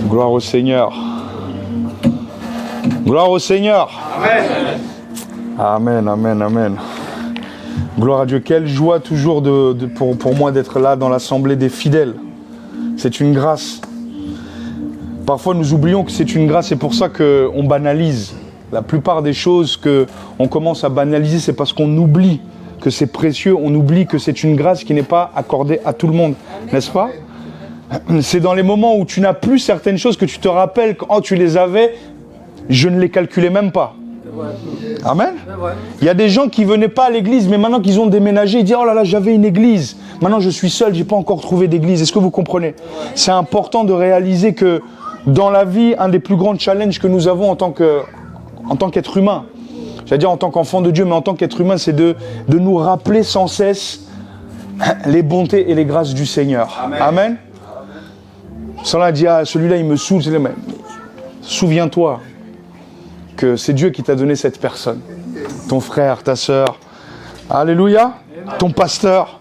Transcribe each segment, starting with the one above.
Gloire au Seigneur. Gloire au Seigneur. Amen. Amen, amen, amen. Gloire à Dieu. Quelle joie toujours pour moi d'être là dans l'assemblée des fidèles. C'est une grâce. Parfois nous oublions que c'est une grâce, c'est pour ça qu'on banalise. La plupart des choses qu'on commence à banaliser, c'est parce qu'on oublie que c'est précieux, on oublie que c'est une grâce qui n'est pas accordée à tout le monde, n'est-ce pas? C'est dans les moments où tu n'as plus certaines choses que tu te rappelles quand tu les avais, je ne les calculais même pas. Amen. Il y a des gens qui ne venaient pas à l'église, mais maintenant qu'ils ont déménagé, ils disent « Oh là là, j'avais une église. Maintenant je suis seul, je n'ai pas encore trouvé d'église. » Est-ce que vous comprenez? C'est important de réaliser que dans la vie, un des plus grands challenges que nous avons en tant qu'être humain, c'est-à-dire en tant qu'enfant de Dieu, mais en tant qu'être humain, c'est de nous rappeler sans cesse les bontés et les grâces du Seigneur. Amen. Amen. Cela dit, ah, celui-là, il me saoule. Mais souviens-toi que c'est Dieu qui t'a donné cette personne. Ton frère, ta sœur. Alléluia. Ton pasteur.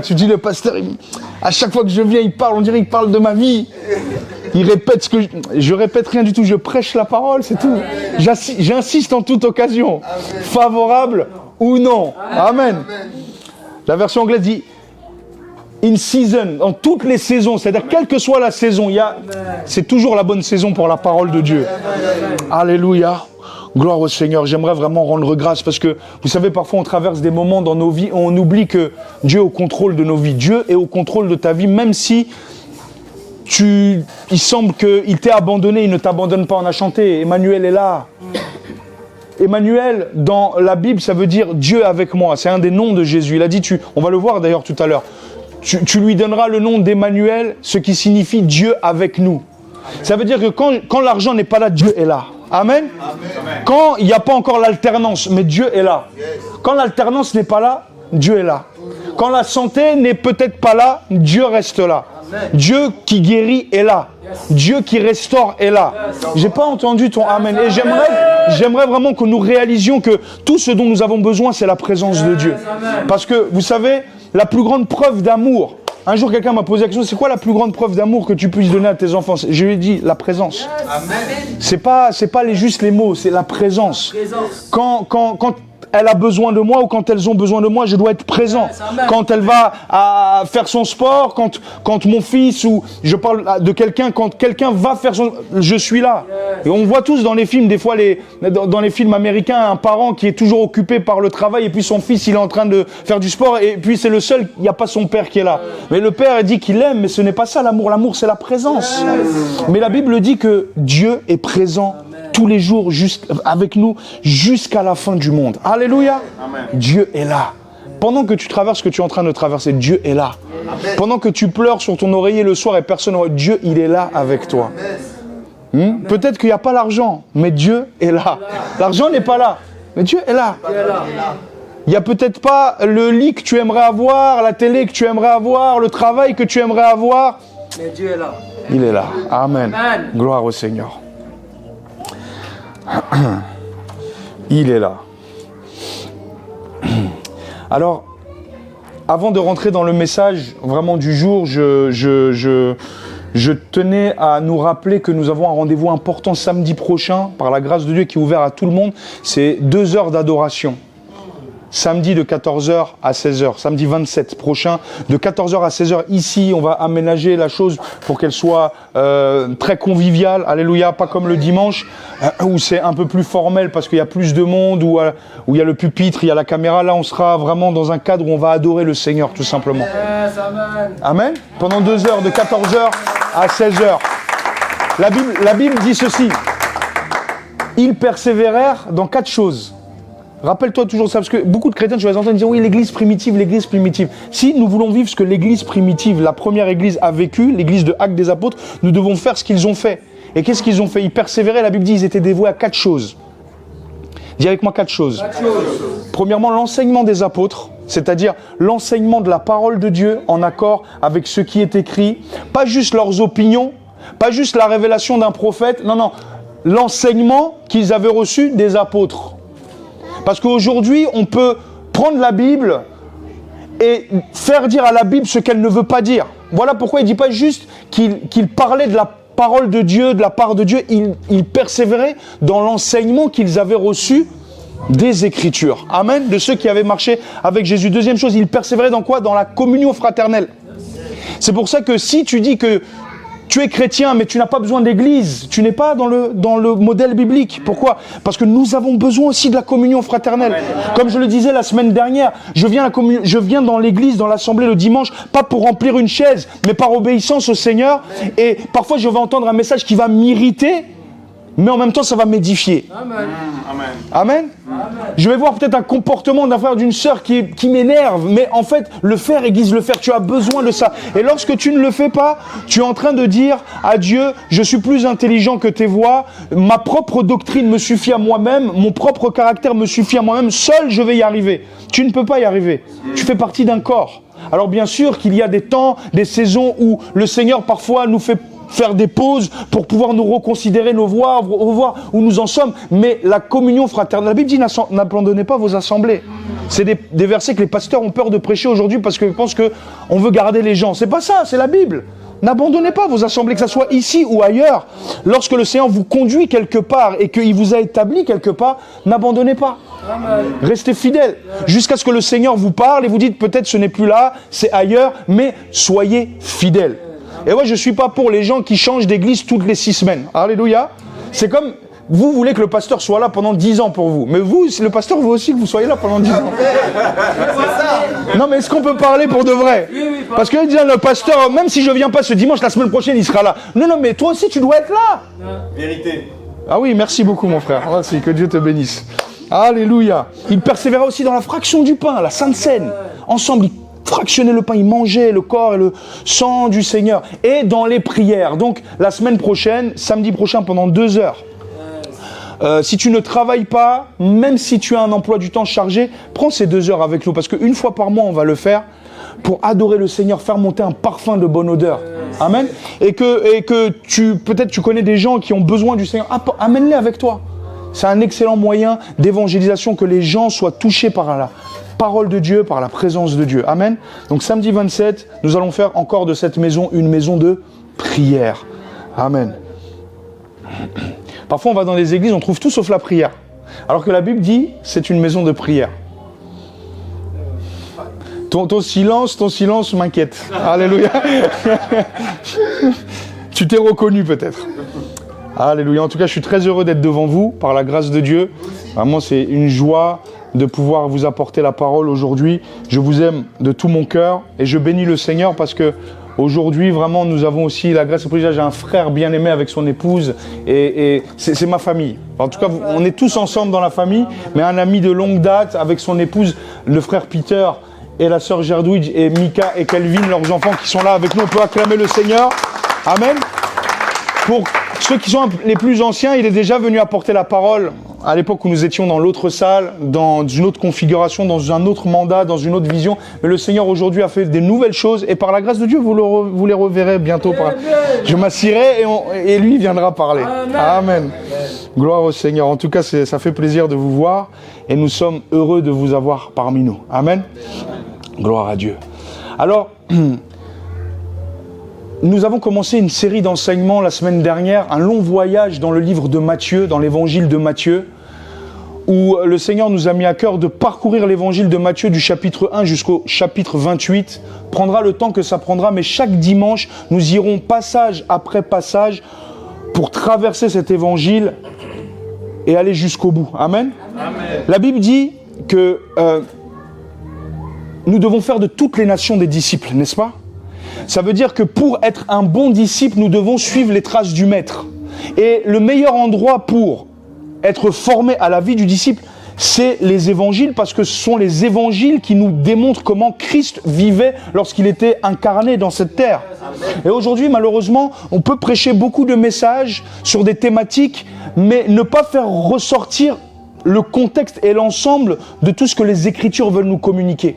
Tu dis, le pasteur, à chaque fois que je viens, il parle, on dirait qu'il parle de ma vie. Il répète ce que je répète rien du tout, je prêche la parole, c'est tout. J'insiste en toute occasion, favorable ou non. Amen. La version anglaise dit in season, en toutes les saisons, c'est-à-dire quelle que soit la saison, c'est toujours la bonne saison pour la parole de Dieu. Alléluia. Gloire au Seigneur. J'aimerais vraiment rendre grâce parce que, vous savez, parfois on traverse des moments dans nos vies où on oublie que Dieu est au contrôle de nos vies. Dieu est au contrôle de ta vie, même si il semble qu'il t'ait abandonné, il ne t'abandonne pas. On a chanté, Emmanuel est là. Emmanuel, dans la Bible, ça veut dire Dieu avec moi. C'est un des noms de Jésus. Il a dit, on va le voir d'ailleurs tout à l'heure, tu lui donneras le nom d'Emmanuel, ce qui signifie Dieu avec nous. Ça veut dire que quand l'argent n'est pas là, Dieu est là. Amen. Amen. Quand il n'y a pas encore l'alternance, mais Dieu est là. Quand l'alternance n'est pas là, Dieu est là. Quand la santé n'est peut-être pas là, Dieu reste là. Dieu qui guérit est là. Dieu qui restaure est là. J'ai pas entendu ton amen. Et j'aimerais vraiment que nous réalisions que tout ce dont nous avons besoin, c'est la présence de Dieu. Parce que, vous savez, la plus grande preuve d'amour, un jour quelqu'un m'a posé la question, c'est quoi la plus grande preuve d'amour que tu puisses donner à tes enfants? Je lui ai dit, la présence. C'est pas juste les mots, c'est la présence. Quand elle a besoin de moi ou quand elles ont besoin de moi, je dois être présent. Quand elle va à faire son sport, quand mon fils, ou je parle de quelqu'un, quand quelqu'un va faire son... Je suis là. Et on voit tous dans les films, des fois dans les films américains, un parent qui est toujours occupé par le travail et puis son fils, il est en train de faire du sport et puis c'est le seul, il n'y a pas son père qui est là. Mais le père dit qu'il aime, mais ce n'est pas ça l'amour. L'amour, c'est la présence. Mais la Bible dit que Dieu est présent tous les jours avec nous jusqu'à la fin du monde. Alléluia. Amen. Dieu est là. Pendant que tu traverses ce que tu es en train de traverser, Dieu est là. Amen. Pendant que tu pleures sur ton oreiller le soir et personne ne voit, Dieu, il est là avec toi. Peut-être qu'il n'y a pas l'argent, mais Dieu est là. L'argent n'est pas là, mais Dieu est là. Il n'y a peut-être pas le lit que tu aimerais avoir, la télé que tu aimerais avoir, le travail que tu aimerais avoir. Mais Dieu est là. Il est là. Amen. Amen. Gloire au Seigneur. Il est là. Alors, avant de rentrer dans le message vraiment du jour, je tenais à nous rappeler que nous avons un rendez-vous important samedi prochain, par la grâce de Dieu qui est ouvert à tout le monde. C'est 2 heures d'adoration. Samedi de 14h à 16h, samedi 27 prochain, de 14h à 16h, ici, on va aménager la chose pour qu'elle soit très conviviale, alléluia, pas comme le dimanche, où c'est un peu plus formel parce qu'il y a plus de monde, où il y a le pupitre, il y a la caméra. Là, on sera vraiment dans un cadre où on va adorer le Seigneur, tout simplement. Yes, amen. Amen. Pendant 2 heures, de 14h à 16h. La Bible dit ceci, ils persévérèrent dans 4 choses. Rappelle-toi toujours ça, parce que beaucoup de chrétiens, tu vas entendre dire oui, l'église primitive, l'église primitive. Si nous voulons vivre ce que l'église primitive, la première église a vécu, l'église de Actes des Apôtres, nous devons faire ce qu'ils ont fait. Et qu'est-ce qu'ils ont fait? Ils persévéraient, la Bible dit, ils étaient dévoués à 4 choses. Dis avec moi 4 choses. 4 choses. Premièrement, l'enseignement des apôtres, c'est-à-dire l'enseignement de la parole de Dieu en accord avec ce qui est écrit. Pas juste leurs opinions, pas juste la révélation d'un prophète, non, l'enseignement qu'ils avaient reçu des apôtres. Parce qu'aujourd'hui, on peut prendre la Bible et faire dire à la Bible ce qu'elle ne veut pas dire. Voilà pourquoi il ne dit pas juste qu'il parlait de la parole de Dieu, de la part de Dieu, ils persévéraient dans l'enseignement qu'ils avaient reçu des Écritures. Amen. De ceux qui avaient marché avec Jésus. Deuxième chose, ils persévéraient dans quoi? Dans la communion fraternelle. C'est pour ça que si tu dis que tu es chrétien, mais tu n'as pas besoin d'église, tu n'es pas dans le modèle biblique. Pourquoi? Parce que nous avons besoin aussi de la communion fraternelle. Comme je le disais la semaine dernière, je viens dans l'église, dans l'assemblée le dimanche, pas pour remplir une chaise, mais par obéissance au Seigneur. Et parfois je vais entendre un message qui va m'irriter, mais en même temps ça va m'édifier. Amen. Amen. Amen. Je vais voir peut-être un comportement d'un frère, d'une sœur qui m'énerve, mais en fait, le faire aiguise le faire. Tu as besoin de ça. Et lorsque tu ne le fais pas, tu es en train de dire à Dieu, je suis plus intelligent que tes voix, ma propre doctrine me suffit à moi-même, mon propre caractère me suffit à moi-même, seul je vais y arriver. Tu ne peux pas y arriver. Tu fais partie d'un corps. Alors bien sûr qu'il y a des temps, des saisons où le Seigneur parfois nous fait faire des pauses pour pouvoir nous reconsidérer, nous voir où nous en sommes. Mais la communion fraternelle, la Bible dit n'abandonnez pas vos assemblées. C'est des versets que les pasteurs ont peur de prêcher aujourd'hui parce qu'ils pensent qu'on veut garder les gens. C'est pas ça, c'est la Bible. N'abandonnez pas vos assemblées, que ce soit ici ou ailleurs. Lorsque le Seigneur vous conduit quelque part et qu'il vous a établi quelque part, n'abandonnez pas. Amen. Restez fidèles jusqu'à ce que le Seigneur vous parle et vous dites peut-être ce n'est plus là, c'est ailleurs, mais soyez fidèles. Et moi, je ne suis pas pour les gens qui changent d'église toutes les 6 semaines. Alléluia. C'est comme, vous voulez que le pasteur soit là pendant 10 ans pour vous. Mais vous, le pasteur veut aussi que vous soyez là pendant 10 ans. Non, mais est-ce qu'on peut parler pour de vrai? Parce que le pasteur, même si je ne viens pas ce dimanche, la semaine prochaine, il sera là. Non, mais toi aussi, tu dois être là. Vérité. Ah oui, merci beaucoup, mon frère. Merci, que Dieu te bénisse. Alléluia. Il persévéra aussi dans la fraction du pain, la Sainte Seine. Ensemble, fractionner le pain, il mangeait le corps et le sang du Seigneur. Et dans les prières. Donc, la semaine prochaine, samedi prochain, pendant 2 heures. Si tu ne travailles pas, même si tu as un emploi du temps chargé, prends ces 2 heures avec nous. Parce qu'une fois par mois, on va le faire pour adorer le Seigneur, faire monter un parfum de bonne odeur. Amen. Et que peut-être tu connais des gens qui ont besoin du Seigneur. Amène-les avec toi. C'est un excellent moyen d'évangélisation, que les gens soient touchés par la parole de Dieu, par la présence de Dieu. Amen. Donc samedi 27, nous allons faire encore de cette maison une maison de prière. Amen. Parfois on va dans les églises, on trouve tout sauf la prière. Alors que la Bible dit, c'est une maison de prière. Ton silence m'inquiète. Alléluia. Tu t'es reconnu peut-être. Alléluia. En tout cas, je suis très heureux d'être devant vous, par la grâce de Dieu. Vraiment, c'est une joie de pouvoir vous apporter la parole aujourd'hui. Je vous aime de tout mon cœur et je bénis le Seigneur parce que aujourd'hui, vraiment, nous avons aussi la grâce et le privilège. J'ai un frère bien-aimé avec son épouse et c'est ma famille. En tout cas, on est tous ensemble dans la famille, mais un ami de longue date avec son épouse, le frère Peter et la sœur Gerdouidj et Mika et Kelvin, leurs enfants qui sont là avec nous. On peut acclamer le Seigneur. Amen. Pour ceux qui sont les plus anciens, il est déjà venu apporter la parole à l'époque où nous étions dans l'autre salle, dans une autre configuration, dans un autre mandat, dans une autre vision. Mais le Seigneur aujourd'hui a fait des nouvelles choses et par la grâce de Dieu, vous les reverrez bientôt. Je m'assierai et lui viendra parler. Amen. Gloire au Seigneur. En tout cas, ça fait plaisir de vous voir et nous sommes heureux de vous avoir parmi nous. Amen. Gloire à Dieu. Alors, nous avons commencé une série d'enseignements la semaine dernière, un long voyage dans le livre de Matthieu, dans l'évangile de Matthieu, où le Seigneur nous a mis à cœur de parcourir l'évangile de Matthieu du chapitre 1 jusqu'au chapitre 28. Prendra le temps que ça prendra, mais chaque dimanche, nous irons passage après passage pour traverser cet évangile et aller jusqu'au bout. Amen. Amen. La Bible dit que nous devons faire de toutes les nations des disciples, n'est-ce pas ? Ça veut dire que pour être un bon disciple, nous devons suivre les traces du Maître. Et le meilleur endroit pour être formé à la vie du disciple, c'est les évangiles, parce que ce sont les évangiles qui nous démontrent comment Christ vivait lorsqu'il était incarné dans cette terre. Et aujourd'hui, malheureusement, on peut prêcher beaucoup de messages sur des thématiques, mais ne pas faire ressortir le contexte et l'ensemble de tout ce que les Écritures veulent nous communiquer.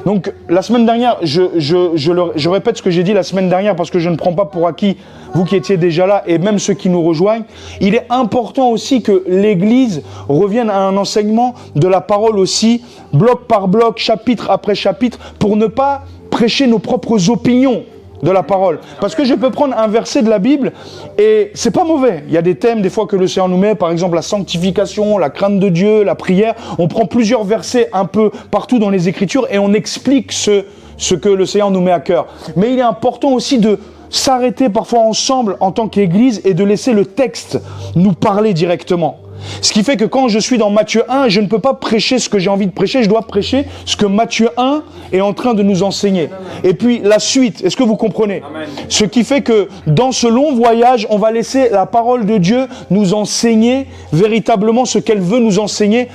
Donc, la semaine dernière, je répète ce que j'ai dit la semaine dernière parce que je ne prends pas pour acquis, vous qui étiez déjà là et même ceux qui nous rejoignent. Il est important aussi que l'Église revienne à un enseignement de la parole aussi, bloc par bloc, chapitre après chapitre, pour ne pas prêcher nos propres opinions. de la parole. Parce que je peux prendre un verset de la Bible et c'est pas mauvais. Il y a des thèmes des fois que le Seigneur nous met, par exemple la sanctification, la crainte de Dieu, la prière. On prend plusieurs versets un peu partout dans les Écritures et on explique ce que le Seigneur nous met à cœur. Mais il est important aussi de s'arrêter parfois ensemble en tant qu'Église et de laisser le texte nous parler directement. Ce qui fait que quand je suis dans Matthieu 1, je ne peux pas prêcher ce que j'ai envie de prêcher, je dois prêcher ce que Matthieu 1 est en train de nous enseigner. Et puis la suite, est-ce que vous comprenez? Amen. Ce qui fait que dans ce long voyage, on va laisser la parole de Dieu nous enseigner véritablement ce qu'elle veut nous enseigner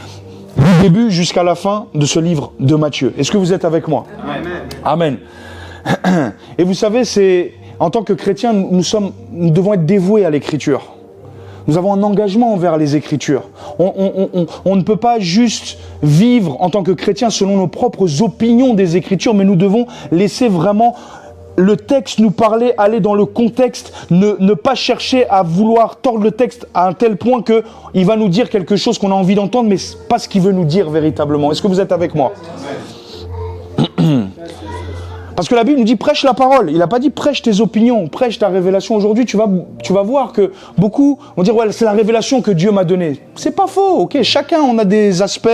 du début jusqu'à la fin de ce livre de Matthieu. Est-ce que vous êtes avec moi? Amen. Amen. Et vous savez, en tant que chrétiens, nous devons être dévoués à l'Écriture. Nous avons un engagement envers les Écritures. On ne peut pas juste vivre en tant que chrétien selon nos propres opinions des Écritures, mais nous devons laisser vraiment le texte nous parler, aller dans le contexte, ne pas chercher à vouloir tordre le texte à un tel point qu'il va nous dire quelque chose qu'on a envie d'entendre, mais pas ce qu'il veut nous dire véritablement. Est-ce que vous êtes avec moi? Parce que la Bible nous dit prêche la parole. Il n'a pas dit prêche tes opinions, prêche ta révélation. Aujourd'hui, tu vas voir que beaucoup vont dire ouais, c'est la révélation que Dieu m'a donnée. C'est pas faux, ok. Chacun, on a des aspects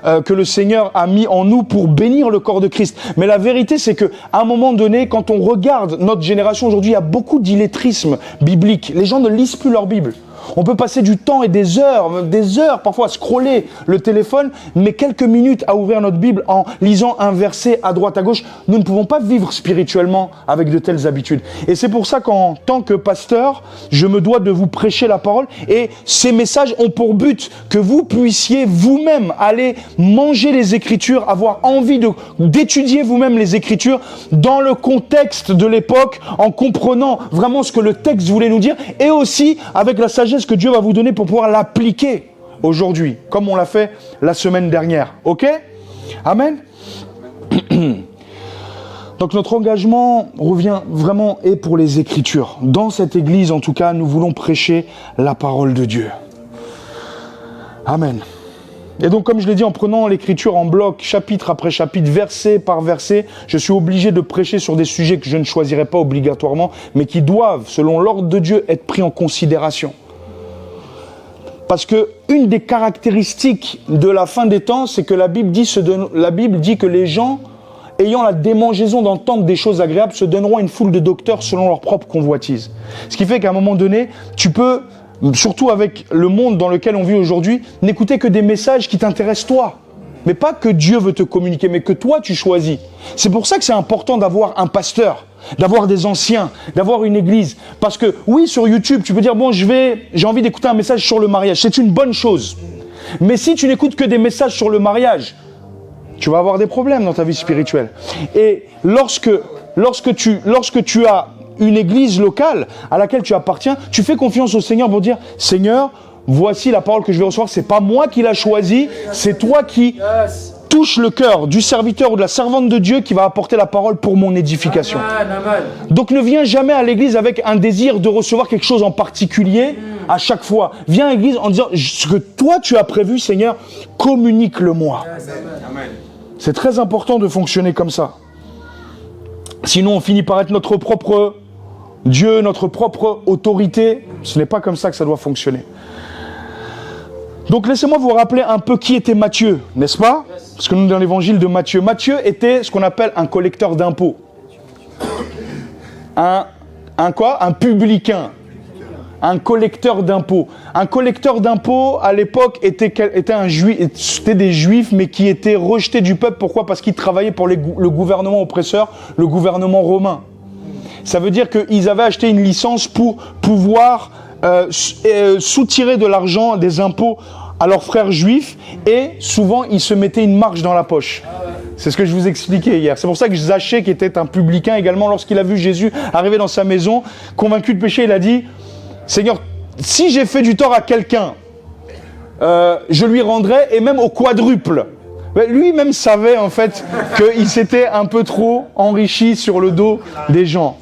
que le Seigneur a mis en nous pour bénir le corps de Christ. Mais la vérité, c'est que à un moment donné, quand on regarde notre génération aujourd'hui, il y a beaucoup d'illettrisme biblique. Les gens ne lisent plus leur Bible. On peut passer du temps et des heures parfois à scroller le téléphone, mais quelques minutes à ouvrir notre Bible en lisant un verset à droite, à gauche. Nous ne pouvons pas vivre spirituellement avec de telles habitudes. Et c'est pour ça qu'en tant que pasteur, je me dois de vous prêcher la parole. Et ces messages ont pour but que vous puissiez vous-même aller manger les Écritures, avoir envie d'étudier vous-même les Écritures dans le contexte de l'époque, en comprenant vraiment ce que le texte voulait nous dire, et aussi avec la sagesse que Dieu va vous donner pour pouvoir l'appliquer aujourd'hui, comme on l'a fait la semaine dernière. Ok? Amen? Donc notre engagement revient vraiment et pour les Écritures. Dans cette église, en tout cas, nous voulons prêcher la parole de Dieu. Amen. Et donc, comme je l'ai dit, en prenant l'Écriture en bloc, chapitre après chapitre, verset par verset, je suis obligé de prêcher sur des sujets que je ne choisirai pas obligatoirement, mais qui doivent, selon l'ordre de Dieu, être pris en considération. Parce que une des caractéristiques de la fin des temps, c'est que la Bible dit que les gens, ayant la démangeaison d'entendre des choses agréables, se donneront une foule de docteurs selon leur propre convoitise. Ce qui fait qu'à un moment donné, tu peux, surtout avec le monde dans lequel on vit aujourd'hui, n'écouter que des messages qui t'intéressent toi. Mais pas que Dieu veut te communiquer, mais que toi tu choisis. C'est pour ça que c'est important d'avoir un pasteur, d'avoir des anciens, d'avoir une église. Parce que oui, sur YouTube, tu peux dire, bon, j'ai envie d'écouter un message sur le mariage. C'est une bonne chose. Mais si tu n'écoutes que des messages sur le mariage, tu vas avoir des problèmes dans ta vie spirituelle. Et lorsque tu as une église locale à laquelle tu appartiens, tu fais confiance au Seigneur pour dire, Seigneur, voici la parole que je vais recevoir, c'est pas moi qui l'ai choisie, c'est toi qui touche le cœur du serviteur ou de la servante de Dieu qui va apporter la parole pour mon édification. Amen. Donc ne viens jamais à l'église avec un désir de recevoir quelque chose en particulier à chaque fois. Viens à l'église en disant, ce que toi tu as prévu, Seigneur, communique-le-moi. C'est très important de fonctionner comme ça. Sinon on finit par être notre propre Dieu, notre propre autorité. Ce n'est pas comme ça que ça doit fonctionner. Donc laissez-moi vous rappeler un peu qui était Matthieu, n'est-ce pas? Parce que nous, dans l'évangile de Matthieu, Matthieu était ce qu'on appelle un collecteur d'impôts. Un publicain. Un collecteur d'impôts. Un collecteur d'impôts, à l'époque, était des juifs, mais qui étaient rejetés du peuple. Pourquoi? Parce qu'ils travaillaient pour le gouvernement oppresseur, le gouvernement romain. Ça veut dire qu'ils avaient acheté une licence pour pouvoir soutirer de l'argent, des impôts à leurs frères juifs, et souvent ils se mettaient une marge dans la poche. C'est ce que je vous expliquais hier. C'est pour ça que Zachée, qui était un publicain également, lorsqu'il a vu Jésus arriver dans sa maison, convaincu de péché, il a dit, Seigneur, si j'ai fait du tort à quelqu'un, je lui rendrai, et même au quadruple. Lui-même savait en fait qu'il s'était un peu trop enrichi sur le dos des gens.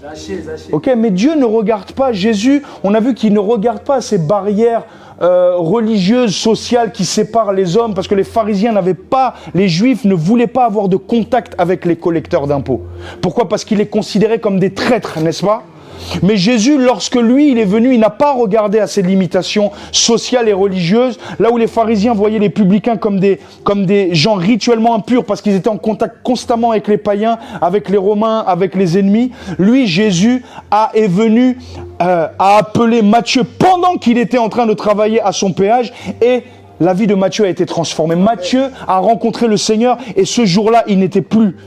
Ok, mais Dieu ne regarde pas, Jésus, on a vu qu'il ne regarde pas ces barrières religieuse, sociale qui sépare les hommes, parce que les pharisiens les juifs ne voulaient pas avoir de contact avec les collecteurs d'impôts. Pourquoi? Parce qu'ils les considéraient comme des traîtres, n'est-ce pas? Mais Jésus, lorsque lui, il est venu, il n'a pas regardé à ces limitations sociales et religieuses, là où les pharisiens voyaient les publicains comme des gens rituellement impurs parce qu'ils étaient en contact constamment avec les païens, avec les Romains, avec les ennemis. Lui, Jésus, est venu à appeler Matthieu pendant qu'il était en train de travailler à son péage, et la vie de Matthieu a été transformée. Matthieu a rencontré le Seigneur, et ce jour-là, il n'était plus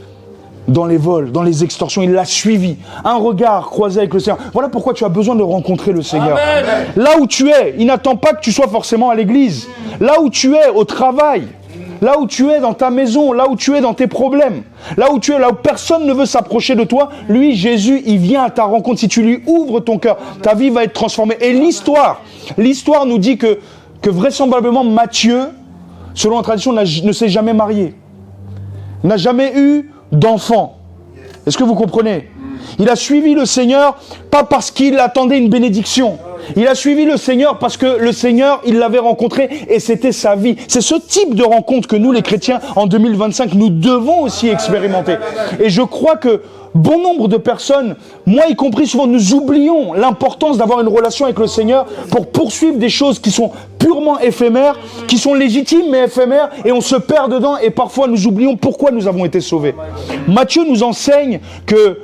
dans les vols, dans les extorsions, il l'a suivi. Un regard croisé avec le Seigneur. Voilà pourquoi tu as besoin de rencontrer le Seigneur. Amen. Là où tu es, il n'attend pas que tu sois forcément à l'église. Là où tu es, au travail. Là où tu es, dans ta maison. Là où tu es, dans tes problèmes. Là où tu es, là où personne ne veut s'approcher de toi. Lui, Jésus, il vient à ta rencontre. Si tu lui ouvres ton cœur, ta vie va être transformée. Et l'histoire nous dit que vraisemblablement Matthieu, selon la tradition, ne s'est jamais marié. N'a jamais eu d'enfant. Est-ce que vous comprenez? Il a suivi le Seigneur, pas parce qu'il attendait une bénédiction. Il a suivi le Seigneur parce que le Seigneur, il l'avait rencontré et c'était sa vie. C'est ce type de rencontre que nous, les chrétiens, en 2025, nous devons aussi expérimenter. Et je crois que bon nombre de personnes, moi y compris souvent, nous oublions l'importance d'avoir une relation avec le Seigneur pour poursuivre des choses qui sont purement éphémères, qui sont légitimes mais éphémères, et on se perd dedans et parfois nous oublions pourquoi nous avons été sauvés. Matthieu nous enseigne que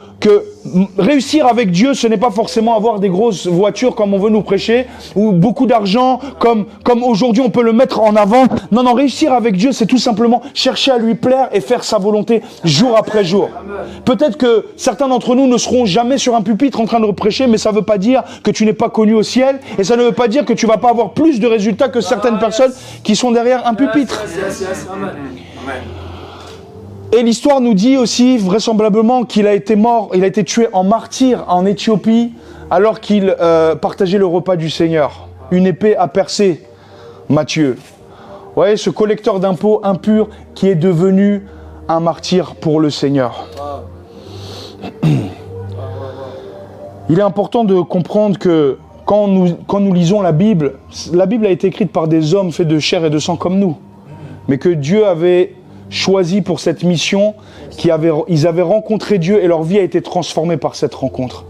réussir avec Dieu, ce n'est pas forcément avoir des grosses voitures comme on veut nous prêcher, ou beaucoup d'argent comme aujourd'hui on peut le mettre en avant. Non, réussir avec Dieu, c'est tout simplement chercher à lui plaire et faire sa volonté jour après jour. Peut-être que certains d'entre nous ne seront jamais sur un pupitre en train de prêcher, mais ça ne veut pas dire que tu n'es pas connu au ciel, et ça ne veut pas dire que tu ne vas pas avoir plus de résultats que certaines personnes qui sont derrière un pupitre. Et l'histoire nous dit aussi, vraisemblablement, qu'il a été mort, il a été tué en martyr en Éthiopie, alors qu'il partageait le repas du Seigneur. Une épée a percé Matthieu. Vous voyez, ce collecteur d'impôts impur qui est devenu un martyr pour le Seigneur. Il est important de comprendre que quand nous lisons la Bible a été écrite par des hommes faits de chair et de sang comme nous. Mais que Dieu avait choisi pour cette mission, ils avaient rencontré Dieu et leur vie a été transformée par cette rencontre.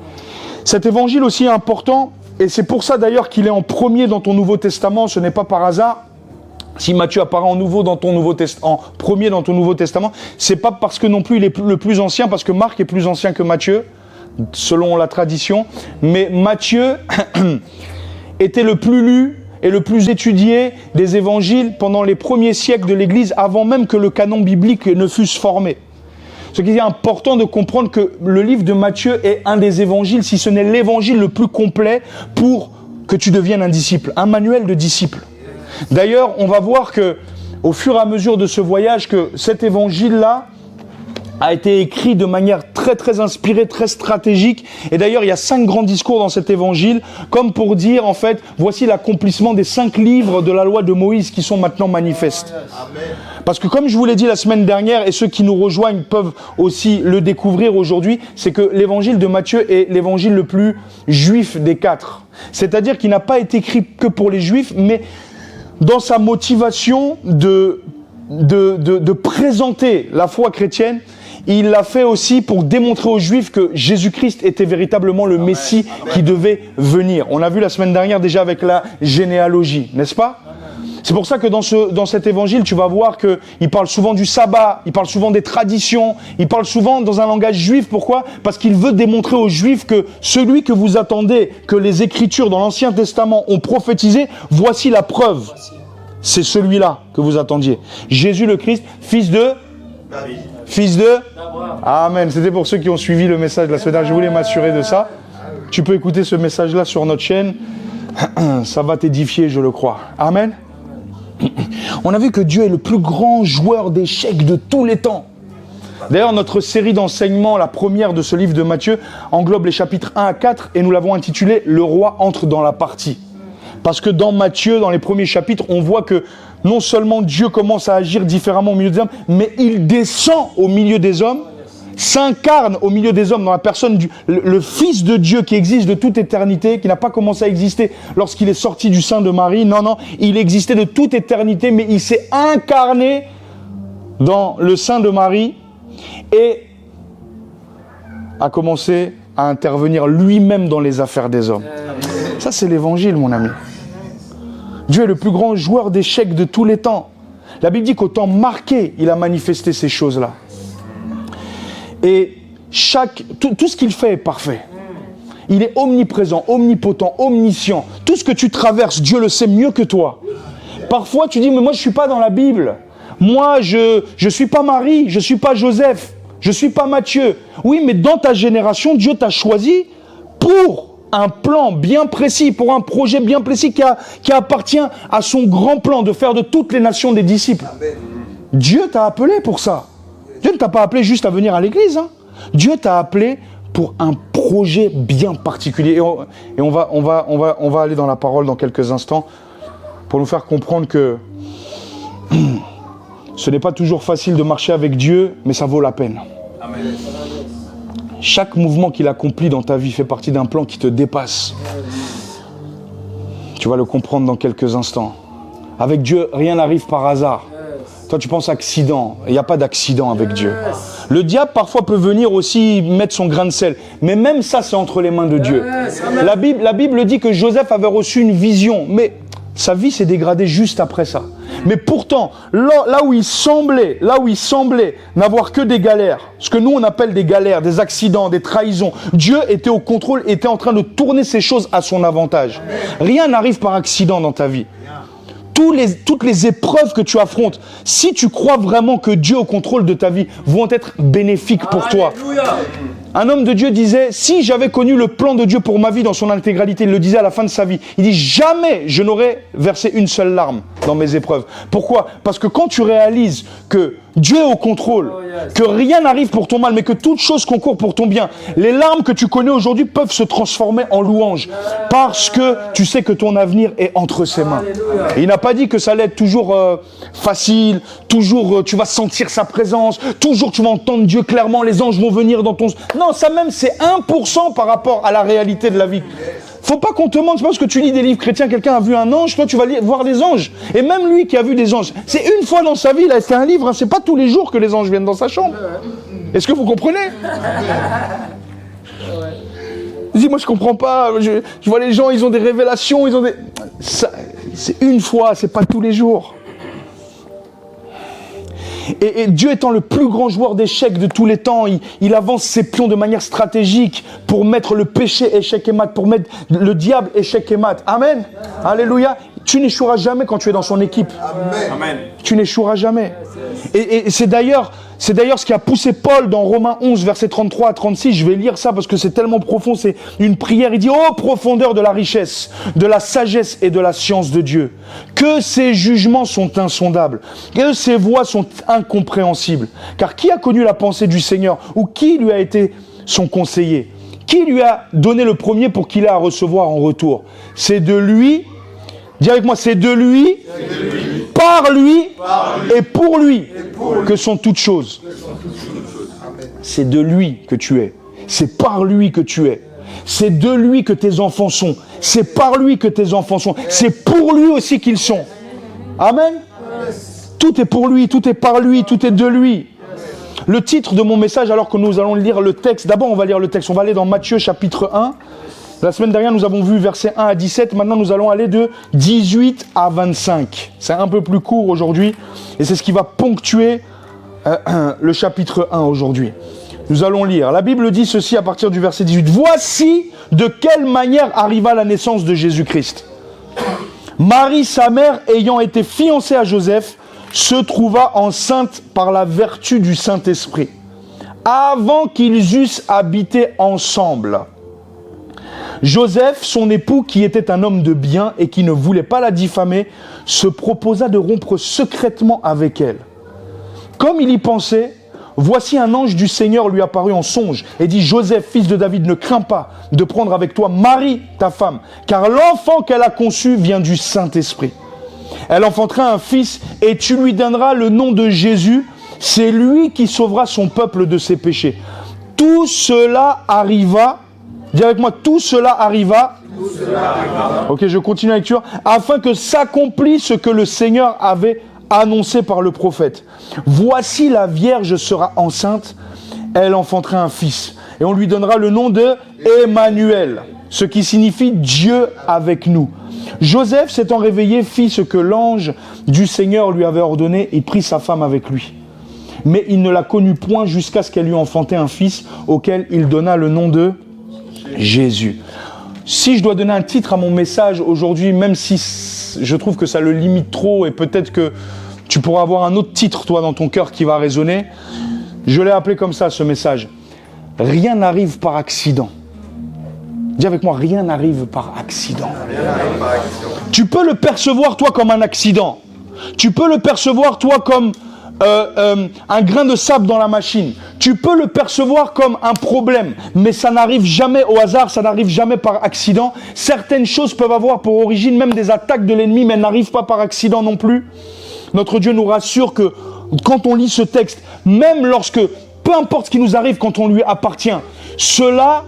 Cet évangile aussi est important, et c'est pour ça d'ailleurs qu'il est en premier dans ton Nouveau Testament, ce n'est pas par hasard. Si Matthieu apparaît en premier dans ton Nouveau Testament, c'est pas parce que non plus il est le plus ancien, parce que Marc est plus ancien que Matthieu, selon la tradition, mais Matthieu était le plus lu et le plus étudié des évangiles pendant les premiers siècles de l'Église, avant même que le canon biblique ne fût formé. Ce qui est important de comprendre que le livre de Matthieu est un des évangiles, si ce n'est l'évangile le plus complet pour que tu deviennes un disciple, un manuel de disciple. D'ailleurs, on va voir que, au fur et à mesure de ce voyage, que cet évangile-là a été écrit de manière très très inspirée, très stratégique. Et d'ailleurs, il y a 5 grands discours dans cet évangile, comme pour dire, en fait, voici l'accomplissement des 5 livres de la loi de Moïse qui sont maintenant manifestes. Parce que comme je vous l'ai dit la semaine dernière, et ceux qui nous rejoignent peuvent aussi le découvrir aujourd'hui, c'est que l'évangile de Matthieu est l'évangile le plus juif des 4. C'est-à-dire qu'il n'a pas été écrit que pour les juifs, mais dans sa motivation de présenter la foi chrétienne, il l'a fait aussi pour démontrer aux Juifs que Jésus-Christ était véritablement le Messie qui devait venir. On a vu la semaine dernière déjà avec la généalogie, n'est-ce pas? C'est pour ça que dans cet évangile, tu vas voir qu'il parle souvent du sabbat, il parle souvent des traditions, il parle souvent dans un langage juif. Pourquoi? Parce qu'il veut démontrer aux Juifs que celui que vous attendez, que les Écritures dans l'Ancien Testament ont prophétisé, voici la preuve. C'est celui-là que vous attendiez. Jésus le Christ, fils de David. Fils de Amen. C'était pour ceux qui ont suivi le message de la semaine dernière. Je voulais m'assurer de ça. Tu peux écouter ce message-là sur notre chaîne. Ça va t'édifier, je le crois. Amen. On a vu que Dieu est le plus grand joueur d'échecs de tous les temps. D'ailleurs, notre série d'enseignements, la première de ce livre de Matthieu, englobe les chapitres 1 à 4 et nous l'avons intitulé « Le roi entre dans la partie ». Parce que dans Matthieu, dans les premiers chapitres, on voit que non seulement Dieu commence à agir différemment au milieu des hommes, mais il descend au milieu des hommes. s'incarne au milieu des hommes dans la personne le Fils de Dieu qui existe de toute éternité, qui n'a pas commencé à exister lorsqu'il est sorti du sein de Marie. Non, non, il existait de toute éternité, mais il s'est incarné dans le sein de Marie et a commencé à intervenir lui-même dans les affaires des hommes. Ça, c'est l'évangile, mon ami. Dieu est le plus grand joueur d'échecs de tous les temps. La Bible dit qu'au temps marqué, il a manifesté ces choses-là. Et tout ce qu'il fait est parfait. Il est omniprésent, omnipotent, omniscient. Tout ce que tu traverses, Dieu le sait mieux que toi. Parfois, tu dis, mais moi, je ne suis pas dans la Bible. Moi, je ne suis pas Marie, je ne suis pas Joseph, je ne suis pas Matthieu. Oui, mais dans ta génération, Dieu t'a choisi pour un plan bien précis, pour un projet bien précis qui appartient à son grand plan de faire de toutes les nations des disciples. Amen. Dieu t'a appelé pour ça. Dieu ne t'a pas appelé juste à venir à l'église. Hein. Dieu t'a appelé pour un projet bien particulier. Et on va aller dans la parole dans quelques instants pour nous faire comprendre que ce n'est pas toujours facile de marcher avec Dieu, mais ça vaut la peine. Amen. Chaque mouvement qu'il accomplit dans ta vie fait partie d'un plan qui te dépasse. Tu vas le comprendre dans quelques instants. Avec Dieu, rien n'arrive par hasard. Toi, tu penses accident. Il n'y a pas d'accident avec Dieu. Le diable, parfois, peut venir aussi mettre son grain de sel. Mais même ça, c'est entre les mains de Dieu. La Bible dit que Joseph avait reçu une vision. Mais sa vie s'est dégradée juste après ça. Mais pourtant, là où il semblait n'avoir que des galères, ce que nous on appelle des galères, des accidents, des trahisons, Dieu était au contrôle, était en train de tourner ces choses à son avantage. Rien n'arrive par accident dans ta vie. Toutes les épreuves que tu affrontes, si tu crois vraiment que Dieu est au contrôle de ta vie, vont être bénéfiques pour toi. Un homme de Dieu disait, si j'avais connu le plan de Dieu pour ma vie dans son intégralité, il le disait à la fin de sa vie, il dit, jamais je n'aurais versé une seule larme dans mes épreuves. Pourquoi ? Parce que quand tu réalises que Dieu est au contrôle, que rien n'arrive pour ton mal, mais que toute chose concourt pour ton bien, les larmes que tu connais aujourd'hui peuvent se transformer en louanges, parce que tu sais que ton avenir est entre ses mains. Et il n'a pas dit que ça allait être toujours facile, toujours tu vas sentir sa présence, toujours tu vas entendre Dieu clairement, les anges vont venir dans ton... Non, ça même c'est 1% par rapport à la réalité de la vie. Faut pas qu'on te mente, c'est pas parce que tu lis des livres chrétiens, quelqu'un a vu un ange, toi tu vas voir des anges. Et même lui qui a vu des anges, c'est une fois dans sa vie, il a fait un livre, hein, c'est pas tous les jours que les anges viennent dans sa chambre. Est-ce que vous comprenez ? Dis, moi je comprends pas, je vois les gens, ils ont des révélations, c'est une fois, c'est pas tous les jours. Et Dieu étant le plus grand joueur d'échecs de tous les temps, il avance ses pions de manière stratégique pour mettre le péché échec et mat, pour mettre le diable échec et mat. Amen. Alléluia. Tu n'échoueras jamais quand tu es dans son équipe. Amen. Tu n'échoueras jamais. Et c'est d'ailleurs ce qui a poussé Paul dans Romains 11, versets 33 à 36. Je vais lire ça parce que c'est tellement profond. C'est une prière. Il dit, ô profondeur de la richesse, de la sagesse et de la science de Dieu, que ses jugements sont insondables, que ses voies sont incompréhensibles. Car qui a connu la pensée du Seigneur, ou qui lui a été son conseiller? Qui lui a donné le premier pour qu'il ait à recevoir en retour? C'est de lui. Dis avec moi, c'est de lui, par lui, et pour lui que sont toutes choses. C'est de lui que tu es. C'est par lui que tu es. C'est de lui que tes enfants sont. C'est par lui que tes enfants sont. C'est pour lui aussi qu'ils sont. Amen. Tout est pour lui, tout est par lui, tout est de lui. Le titre de mon message, alors que nous allons lire le texte, d'abord on va lire le texte, on va aller dans Matthieu chapitre 1. La semaine dernière, nous avons vu versets 1 à 17. Maintenant, nous allons aller de 18 à 25. C'est un peu plus court aujourd'hui. Et c'est ce qui va ponctuer le chapitre 1 aujourd'hui. Nous allons lire. La Bible dit ceci à partir du verset 18. Voici de quelle manière arriva la naissance de Jésus-Christ. Marie, sa mère, ayant été fiancée à Joseph, se trouva enceinte par la vertu du Saint-Esprit, avant qu'ils eussent habité ensemble. Joseph, son époux, qui était un homme de bien et qui ne voulait pas la diffamer, se proposa de rompre secrètement avec elle. Comme il y pensait, voici un ange du Seigneur lui apparut en songe et dit, Joseph, fils de David, ne crains pas de prendre avec toi Marie, ta femme, car l'enfant qu'elle a conçu vient du Saint-Esprit. Elle enfantera un fils et tu lui donneras le nom de Jésus, C'est lui qui sauvera son peuple de ses péchés. Tout cela arriva, dis avec moi, tout cela arriva. Ok, je continue la lecture. Afin que s'accomplisse ce que le Seigneur avait annoncé par le prophète. Voici la Vierge sera enceinte, elle enfantera un fils. Et on lui donnera le nom de Emmanuel, ce qui signifie Dieu avec nous. Joseph s'étant réveillé fit ce que l'ange du Seigneur lui avait ordonné et prit sa femme avec lui. Mais il ne la connut point jusqu'à ce qu'elle lui enfantait un fils auquel il donna le nom de Jésus. Si je dois donner un titre à mon message aujourd'hui, même si je trouve que ça le limite trop et peut-être que tu pourras avoir un autre titre toi dans ton cœur qui va résonner, je l'ai appelé comme ça ce message. Rien n'arrive par accident. Dis avec moi, rien n'arrive par accident. Tu peux le percevoir toi comme un accident. Tu peux le percevoir toi comme un grain de sable dans la machine. Tu peux le percevoir comme un problème, mais ça n'arrive jamais au hasard, ça n'arrive jamais par accident. Certaines choses peuvent avoir pour origine même des attaques de l'ennemi, mais elles n'arrivent pas par accident non plus. Notre Dieu nous rassure que quand on lit ce texte, même lorsque, peu importe ce qui nous arrive quand on lui appartient, cela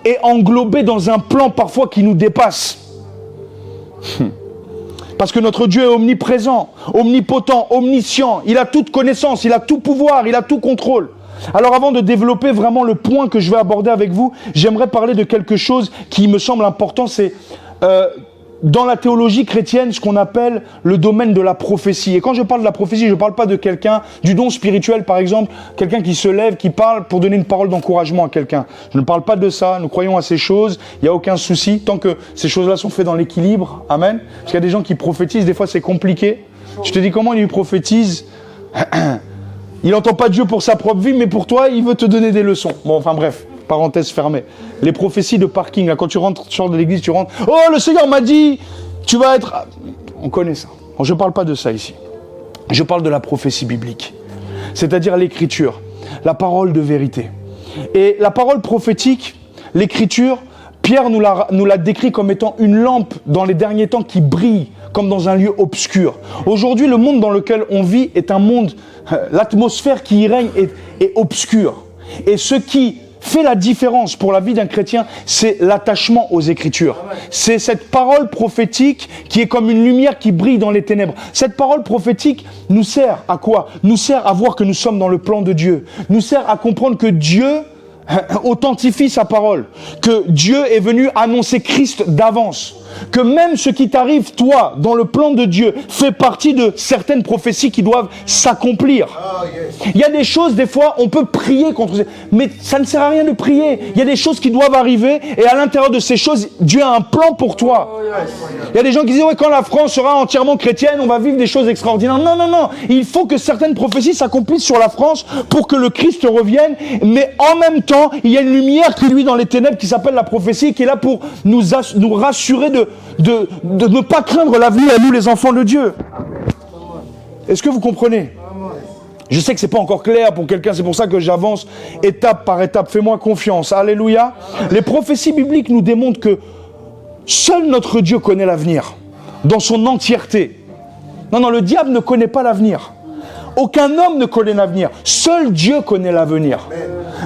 est englobé dans un plan parfois qui nous dépasse. Parce que notre Dieu est omniprésent, omnipotent, omniscient. Il a toute connaissance, il a tout pouvoir, il a tout contrôle. Alors avant de développer vraiment le point que je vais aborder avec vous, j'aimerais parler de quelque chose qui me semble important. C'est dans la théologie chrétienne ce qu'on appelle le domaine de la prophétie. Et quand je parle de la prophétie, je ne parle pas de quelqu'un, du don spirituel par exemple, quelqu'un qui se lève, qui parle pour donner une parole d'encouragement à quelqu'un. Je ne parle pas de ça, nous croyons à ces choses, il n'y a aucun souci, tant que ces choses-là sont faites dans l'équilibre, amen. Parce qu'il y a des gens qui prophétisent, des fois c'est compliqué. Je te dis comment il prophétise. Il n'entend pas Dieu pour sa propre vie, mais pour toi, il veut te donner des leçons. Bon, enfin bref. Parenthèse fermée. Les prophéties de parking, là, quand tu sors de l'église, tu rentres. Oh, le Seigneur m'a dit, tu vas être. On connaît ça. Bon, je ne parle pas de ça ici. Je parle de la prophétie biblique. C'est-à-dire l'écriture, la parole de vérité. Et la parole prophétique, l'écriture, Pierre nous l'a décrit comme étant une lampe dans les derniers temps qui brille comme dans un lieu obscur. Aujourd'hui, le monde dans lequel on vit est un monde, l'atmosphère qui y règne est obscure. Et ce qui fait la différence pour la vie d'un chrétien, c'est l'attachement aux Écritures. C'est cette parole prophétique qui est comme une lumière qui brille dans les ténèbres. Cette parole prophétique nous sert à quoi? Nous sert à voir que nous sommes dans le plan de Dieu. Nous sert à comprendre que Dieu authentifie sa parole, que Dieu est venu annoncer Christ d'avance, que même ce qui t'arrive, toi, dans le plan de Dieu, fait partie de certaines prophéties qui doivent s'accomplir. Il y a des choses, des fois, on peut prier contre ça, mais ça ne sert à rien de prier. Il y a des choses qui doivent arriver, et à l'intérieur de ces choses, Dieu a un plan pour toi. Il y a des gens qui disent, ouais, quand la France sera entièrement chrétienne, on va vivre des choses extraordinaires. Non, non, non. Il faut que certaines prophéties s'accomplissent sur la France pour que le Christ revienne, mais en même temps, il y a une lumière qui luit dans les ténèbres qui s'appelle la prophétie, qui est là pour nous rassurer de ne pas craindre l'avenir à nous, les enfants de Dieu. Est-ce que vous comprenez? Je sais que c'est pas encore clair pour quelqu'un, c'est pour ça que j'avance étape par étape. Fais-moi confiance. Alléluia. Les prophéties bibliques nous démontrent que seul notre Dieu connaît l'avenir, dans son entièreté. Non, non, le diable ne connaît pas l'avenir. Aucun homme ne connaît l'avenir. Seul Dieu connaît l'avenir.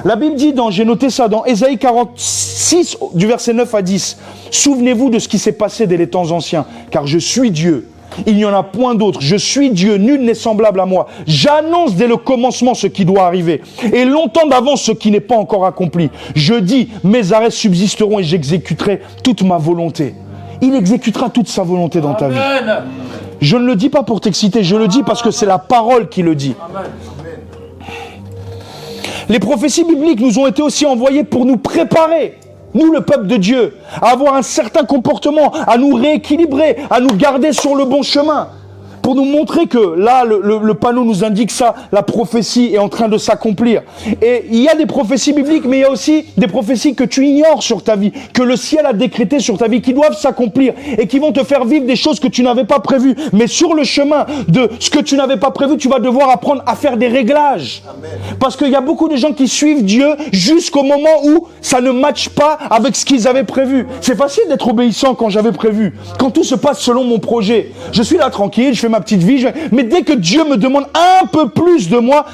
La Bible dit, j'ai noté ça, dans Ésaïe 46, du verset 9 à 10. Souvenez-vous de ce qui s'est passé dès les temps anciens, car je suis Dieu. Il n'y en a point d'autre. Je suis Dieu, nul n'est semblable à moi. J'annonce dès le commencement ce qui doit arriver, et longtemps d'avance ce qui n'est pas encore accompli. Je dis, mes arrêts subsisteront et j'exécuterai toute ma volonté. Il exécutera toute sa volonté dans ta vie. Je ne le dis pas pour t'exciter, je le dis parce que c'est la parole qui le dit. Les prophéties bibliques nous ont été aussi envoyées pour nous préparer, nous le peuple de Dieu, à avoir un certain comportement, à nous rééquilibrer, à nous garder sur le bon chemin, pour nous montrer que là, le panneau nous indique ça, la prophétie est en train de s'accomplir. Et il y a des prophéties bibliques, mais il y a aussi des prophéties que tu ignores sur ta vie, que le ciel a décrétées sur ta vie, qui doivent s'accomplir et qui vont te faire vivre des choses que tu n'avais pas prévues. Mais sur le chemin de ce que tu n'avais pas prévu, tu vas devoir apprendre à faire des réglages. Amen. Parce qu'il y a beaucoup de gens qui suivent Dieu jusqu'au moment où ça ne matche pas avec ce qu'ils avaient prévu. C'est facile d'être obéissant quand j'avais prévu, quand tout se passe selon mon projet. Je suis là tranquille, je fais ma petite vie. Mais dès que Dieu me demande un peu plus de moi,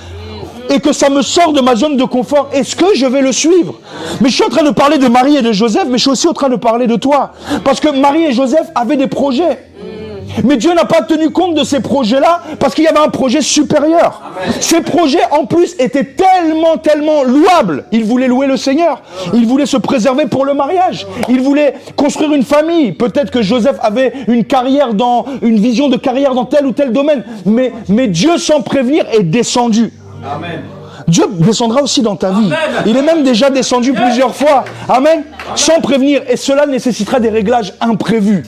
et que ça me sort de ma zone de confort, est-ce que je vais le suivre? Mais je suis en train de parler de Marie et de Joseph, mais je suis aussi en train de parler de toi. Parce que Marie et Joseph avaient des projets. Mais Dieu n'a pas tenu compte de ces projets-là parce qu'il y avait un projet supérieur. Amen. Ces projets, en plus, étaient tellement louables. Il voulait louer le Seigneur. Il voulait se préserver pour le mariage. Il voulait construire une famille. Peut-être que Joseph avait une vision de carrière dans tel ou tel domaine. Mais Dieu, sans prévenir, est descendu. Amen. Dieu descendra aussi dans ta vie. Amen. Il est même déjà descendu plusieurs fois. Amen. Sans prévenir. Et cela nécessitera des réglages imprévus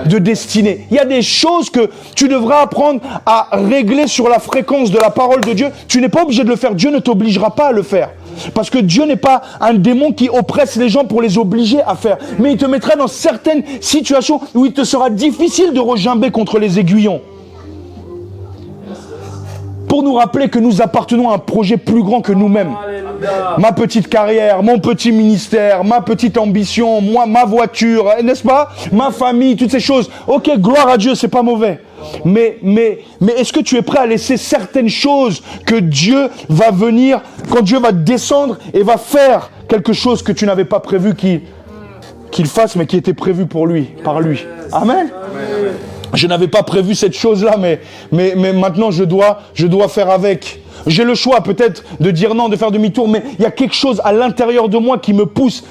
de destinée. Il y a des choses que tu devras apprendre à régler sur la fréquence de la parole de Dieu. Tu n'es pas obligé de le faire. Dieu ne t'obligera pas à le faire. Parce que Dieu n'est pas un démon qui oppresse les gens pour les obliger à faire. Mais il te mettra dans certaines situations où il te sera difficile de regimber contre les aiguillons. Pour nous rappeler que nous appartenons à un projet plus grand que nous-mêmes. Ma petite carrière, mon petit ministère, ma petite ambition, moi, ma voiture, n'est-ce pas? Ma famille, toutes ces choses. Ok, gloire à Dieu, c'est pas mauvais. Mais est-ce que tu es prêt à laisser certaines choses que Dieu va venir, quand Dieu va descendre et va faire quelque chose que tu n'avais pas prévu qu'il fasse, mais qui était prévu pour lui, par lui. Amen. Je n'avais pas prévu cette chose-là, mais maintenant je dois faire avec. J'ai le choix peut-être de dire non, de faire demi-tour, mais il y a quelque chose à l'intérieur de moi qui me pousse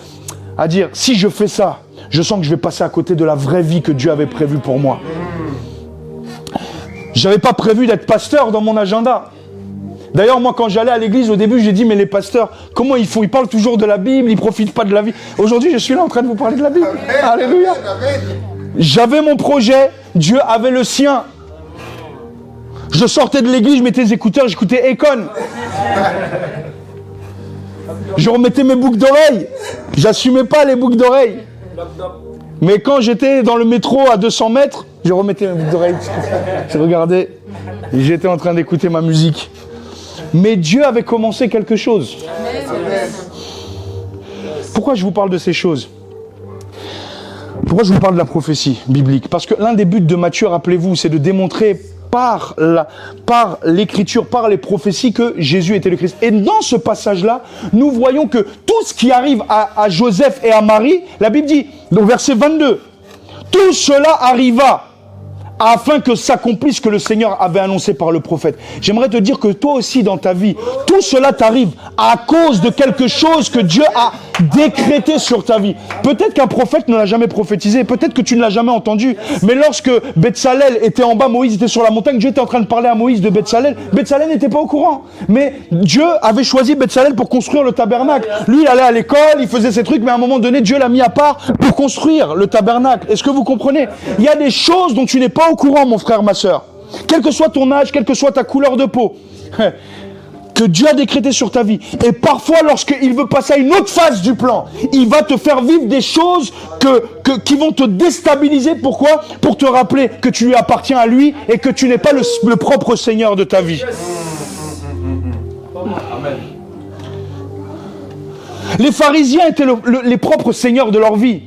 à dire, si je fais ça, je sens que je vais passer à côté de la vraie vie que Dieu avait prévue pour moi. J'avais pas prévu d'être pasteur dans mon agenda. D'ailleurs, moi, quand j'allais à l'église, au début, j'ai dit, mais les pasteurs, comment ils font? Ils parlent toujours de la Bible, ils profitent pas de la vie. Aujourd'hui, je suis là en train de vous parler de la Bible. Amen. Alléluia. Amen. J'avais mon projet, Dieu avait le sien. Je sortais de l'église, je mettais les écouteurs, j'écoutais Akon. Je remettais mes boucles d'oreilles. J'assumais pas les boucles d'oreilles. Mais quand j'étais dans le métro à 200 mètres, je remettais mes boucles d'oreilles. Je regardais et j'étais en train d'écouter ma musique. Mais Dieu avait commencé quelque chose. Pourquoi je vous parle de ces choses? Pourquoi je vous parle de la prophétie biblique? Parce que l'un des buts de Matthieu, rappelez-vous, c'est de démontrer par l'écriture, par les prophéties que Jésus était le Christ. Et dans ce passage-là, nous voyons que tout ce qui arrive à Joseph et à Marie, la Bible dit, donc verset 22, tout cela arriva afin que s'accomplisse ce que le Seigneur avait annoncé par le prophète. J'aimerais te dire que toi aussi dans ta vie, tout cela t'arrive à cause de quelque chose que Dieu a décrété sur ta vie. Peut-être qu'un prophète ne l'a jamais prophétisé, peut-être que tu ne l'as jamais entendu, mais lorsque Betsalel était en bas, Moïse était sur la montagne, Dieu était en train de parler à Moïse de Betsalel, Betsalel n'était pas au courant. Mais Dieu avait choisi Betsalel pour construire le tabernacle. Lui, il allait à l'école, il faisait ses trucs, mais à un moment donné, Dieu l'a mis à part pour construire le tabernacle. Est-ce que vous comprenez? Il y a des choses dont tu n'es pas au courant, mon frère, ma soeur. Quel que soit ton âge, quelle que soit ta couleur de peau, que Dieu a décrété sur ta vie. Et parfois, lorsqu'il veut passer à une autre phase du plan, il va te faire vivre des choses qui vont te déstabiliser. Pourquoi? Pour te rappeler que tu lui appartiens à lui et que tu n'es pas le propre Seigneur de ta vie. Amen. Les pharisiens étaient les propres seigneurs de leur vie.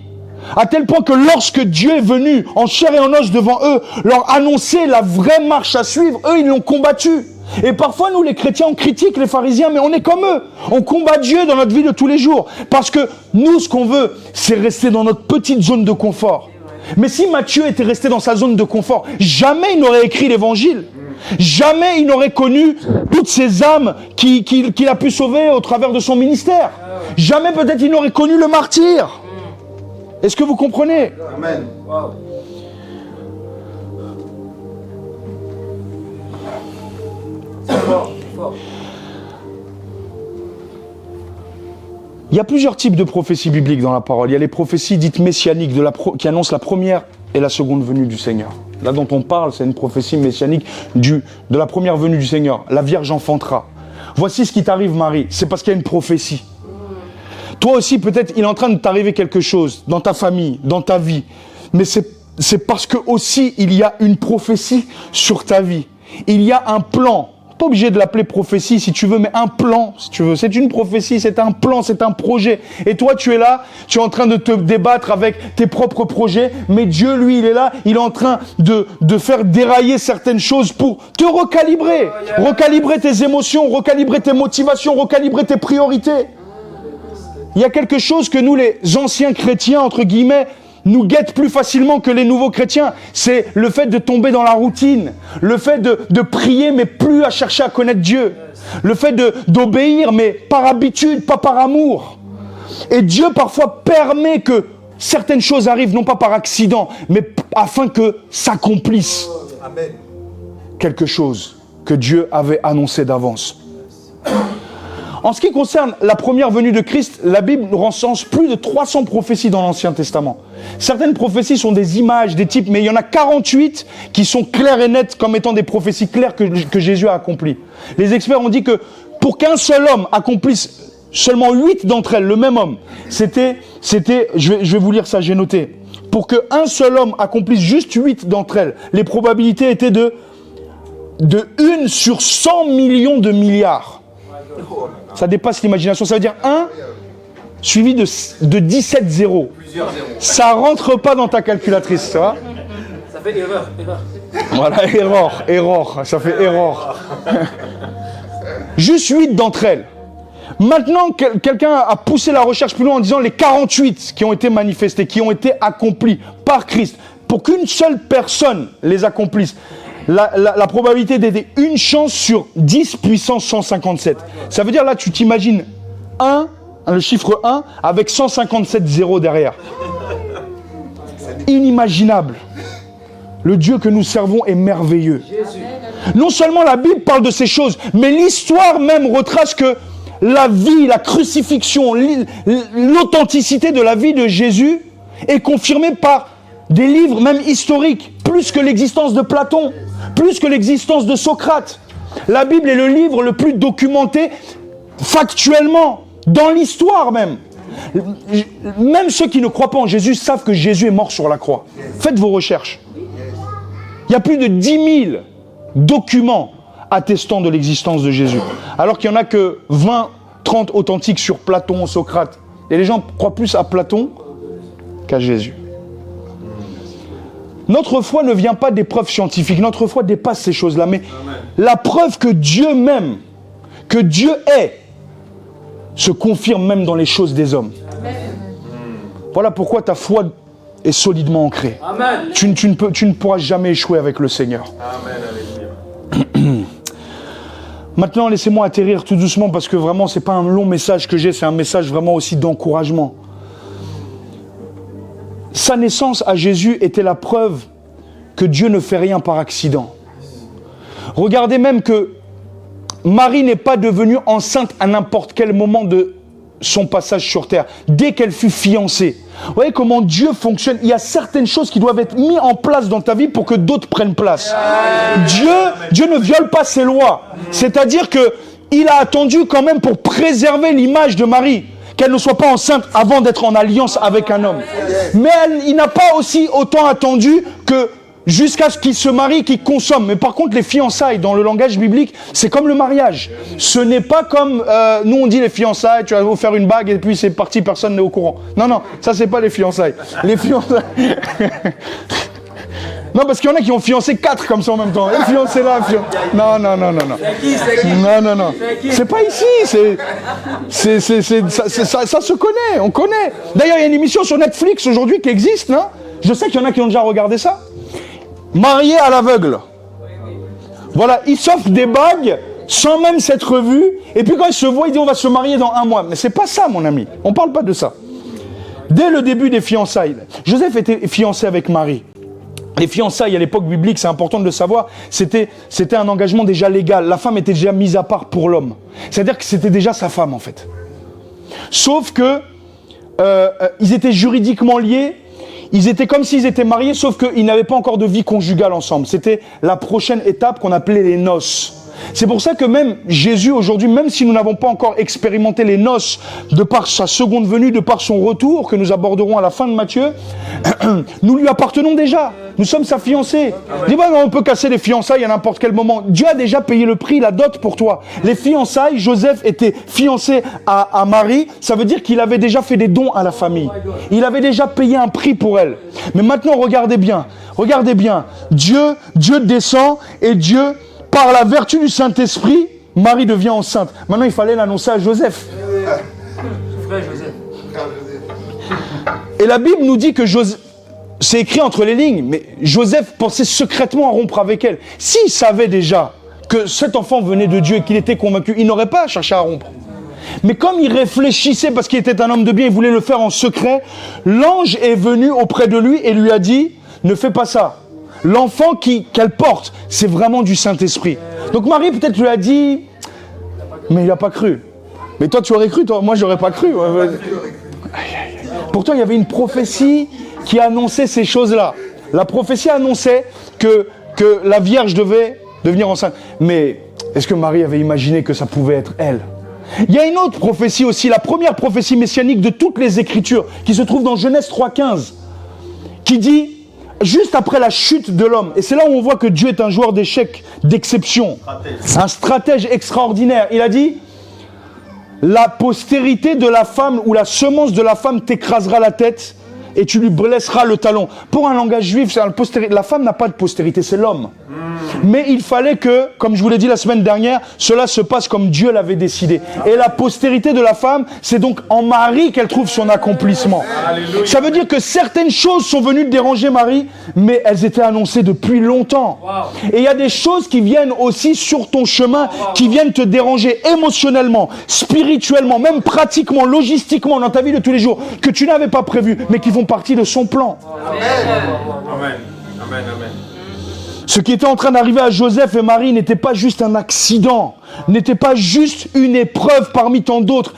À tel point que lorsque Dieu est venu en chair et en os devant eux, leur annoncer la vraie marche à suivre, eux, ils l'ont combattu. Et parfois, nous, les chrétiens, on critique les pharisiens, mais on est comme eux. On combat Dieu dans notre vie de tous les jours. Parce que nous, ce qu'on veut, c'est rester dans notre petite zone de confort. Mais si Matthieu était resté dans sa zone de confort, jamais il n'aurait écrit l'évangile. Jamais il n'aurait connu toutes ces âmes qu'il a pu sauver au travers de son ministère. Jamais peut-être il n'aurait connu le martyr. Est-ce que vous comprenez? Amen. Wow. Il y a plusieurs types de prophéties bibliques dans la parole. Il y a les prophéties dites messianiques qui annoncent la première et la seconde venue du Seigneur. Là dont on parle, c'est une prophétie messianique de la première venue du Seigneur. La Vierge enfantera. Voici ce qui t'arrive, Marie. C'est parce qu'il y a une prophétie. Toi aussi, peut-être, il est en train de t'arriver quelque chose dans ta famille, dans ta vie. Mais c'est parce que aussi, il y a une prophétie sur ta vie. Il y a un plan Pas obligé de l'appeler prophétie si tu veux, mais un plan, si tu veux. C'est une prophétie, c'est un plan, c'est un projet. Et toi, tu es là, tu es en train de te débattre avec tes propres projets, mais Dieu, lui, il est là, il est en train de faire dérailler certaines choses pour te recalibrer. Recalibrer tes émotions, recalibrer tes motivations, recalibrer tes priorités. Il y a quelque chose que nous, les anciens chrétiens, entre guillemets, nous guette plus facilement que les nouveaux chrétiens. C'est le fait de tomber dans la routine. Le fait de prier, mais plus à chercher à connaître Dieu. Le fait d'obéir, mais par habitude, pas par amour. Et Dieu, parfois, permet que certaines choses arrivent, non pas par accident, mais afin que s'accomplisse quelque chose que Dieu avait annoncé d'avance. En ce qui concerne la première venue de Christ, la Bible recense plus de 300 prophéties dans l'Ancien Testament. Certaines prophéties sont des images, des types, mais il y en a 48 qui sont claires et nettes comme étant des prophéties claires que Jésus a accomplies. Les experts ont dit que pour qu'un seul homme accomplisse seulement 8 d'entre elles, le même homme, c'était, je vais vous lire ça, j'ai noté. Pour qu'un seul homme accomplisse juste 8 d'entre elles, les probabilités étaient de 1 sur 100 millions de milliards. Ça dépasse l'imagination. Ça veut dire 1 suivi de 17 zéros. Ça rentre pas dans ta calculatrice, ça va? Ça fait erreur. Voilà, erreur. Ça fait erreur. Juste 8 d'entre elles. Maintenant, quelqu'un a poussé la recherche plus loin en disant les 48 qui ont été manifestés, qui ont été accomplis par Christ. Pour qu'une seule personne les accomplisse, la probabilité d'aider une chance sur 10 puissance 157. Ça veut dire là, tu t'imagines le chiffre 1 avec 157 zéros derrière. Inimaginable. Le Dieu que nous servons est merveilleux. Non seulement la Bible parle de ces choses, mais l'histoire même retrace que la vie, la crucifixion, l'authenticité de la vie de Jésus est confirmée par des livres même historiques, plus que l'existence de Platon, plus que l'existence de Socrate. La Bible est le livre le plus documenté factuellement, dans l'histoire même. Même ceux qui ne croient pas en Jésus savent que Jésus est mort sur la croix. Faites vos recherches. Il y a plus de 10 000 documents attestant de l'existence de Jésus. Alors qu'il n'y en a que 20, 30 authentiques sur Platon, Socrate. Et les gens croient plus à Platon qu'à Jésus. Notre foi ne vient pas des preuves scientifiques. Notre foi dépasse ces choses-là. Mais la preuve que Dieu m'aime, que Dieu est, se confirme même dans les choses des hommes. Voilà pourquoi ta foi est solidement ancrée. Amen. Tu ne pourras jamais échouer avec le Seigneur. Amen. Maintenant, laissez-moi atterrir tout doucement parce que vraiment, ce n'est pas un long message que j'ai, c'est un message vraiment aussi d'encouragement. Sa naissance à Jésus était la preuve que Dieu ne fait rien par accident. Regardez même que Marie n'est pas devenue enceinte à n'importe quel moment de son passage sur terre, dès qu'elle fut fiancée. Vous voyez comment Dieu fonctionne. Il y a certaines choses qui doivent être mises en place dans ta vie pour que d'autres prennent place. Dieu ne viole pas ses lois. C'est-à-dire qu'il a attendu quand même pour préserver l'image de Marie, qu'elle ne soit pas enceinte avant d'être en alliance avec un homme. Mais il n'a pas aussi autant attendu que jusqu'à ce qu'il se marie, qu'il consomme. Mais par contre, les fiançailles, dans le langage biblique, c'est comme le mariage. Ce n'est pas comme, nous on dit les fiançailles, tu vas vous faire une bague et puis c'est parti, personne n'est au courant. Non, ça c'est pas les fiançailles. Les fiançailles... Non, parce qu'il y en a qui ont fiancé 4 comme ça en même temps. Et fiancé là, Non. C'est qui? Non. C'est pas ici. Ça se connaît, on connaît. D'ailleurs, il y a une émission sur Netflix aujourd'hui qui existe, non? Je sais qu'il y en a qui ont déjà regardé ça. Marié à l'aveugle. Voilà, il s'offre des bagues sans même s'être vu. Et puis quand il se voit, il dit on va se marier dans 1 mois. Mais c'est pas ça, mon ami. On parle pas de ça. Dès le début des fiançailles, Joseph était fiancé avec Marie. Les fiançailles à l'époque biblique, c'est important de le savoir, c'était un engagement déjà légal. La femme était déjà mise à part pour l'homme. C'est-à-dire que c'était déjà sa femme en fait. Sauf que ils étaient juridiquement liés, ils étaient comme s'ils étaient mariés, sauf qu'ils n'avaient pas encore de vie conjugale ensemble. C'était la prochaine étape qu'on appelait les noces. C'est pour ça que même Jésus aujourd'hui, même si nous n'avons pas encore expérimenté les noces de par sa seconde venue, de par son retour, que nous aborderons à la fin de Matthieu, nous lui appartenons déjà. Nous sommes sa fiancée. Dis pas, on peut casser les fiançailles à n'importe quel moment. Dieu a déjà payé le prix, la dot pour toi. Les fiançailles, Joseph était fiancé à Marie, ça veut dire qu'il avait déjà fait des dons à la famille. Il avait déjà payé un prix pour elle. Mais maintenant, regardez bien. Dieu descend et Dieu, par la vertu du Saint-Esprit, Marie devient enceinte. Maintenant, il fallait l'annoncer à Joseph. Frère Joseph. Et la Bible nous dit que Joseph, c'est écrit entre les lignes, mais Joseph pensait secrètement à rompre avec elle. S'il savait déjà que cet enfant venait de Dieu et qu'il était convaincu, il n'aurait pas cherché à rompre. Mais comme il réfléchissait, parce qu'il était un homme de bien, il voulait le faire en secret, l'ange est venu auprès de lui et lui a dit, ne fais pas ça. L'enfant qu'elle porte, c'est vraiment du Saint-Esprit. Donc Marie peut-être lui a dit, mais il n'a pas cru. Mais toi tu aurais cru, toi, moi j'aurais pas cru. Pourtant il y avait une prophétie qui annonçait ces choses-là. La prophétie annonçait que la Vierge devait devenir enceinte. Mais est-ce que Marie avait imaginé que ça pouvait être elle ? Il y a une autre prophétie aussi, la première prophétie messianique de toutes les Écritures, qui se trouve dans Genèse 3,15, qui dit, juste après la chute de l'homme, et c'est là où on voit que Dieu est un joueur d'échecs, d'exception, un stratège extraordinaire. Il a dit, la postérité de la femme ou la semence de la femme t'écrasera la tête et tu lui blesseras le talon. Pour un langage juif, c'est la femme n'a pas de postérité, c'est l'homme. Mais il fallait que, comme je vous l'ai dit la semaine dernière, cela se passe comme Dieu l'avait décidé. Et la postérité de la femme, c'est donc en Marie qu'elle trouve son accomplissement. Alléluia. Ça veut dire que certaines choses sont venues déranger Marie, mais elles étaient annoncées depuis longtemps. Wow. Et il y a des choses qui viennent aussi sur ton chemin, qui viennent te déranger émotionnellement, spirituellement, même pratiquement, logistiquement, dans ta vie de tous les jours, que tu n'avais pas prévu, mais qui font partie de son plan. Amen. Amen. Amen. Amen. Ce qui était en train d'arriver à Joseph et Marie n'était pas juste un accident, n'était pas juste une épreuve parmi tant d'autres.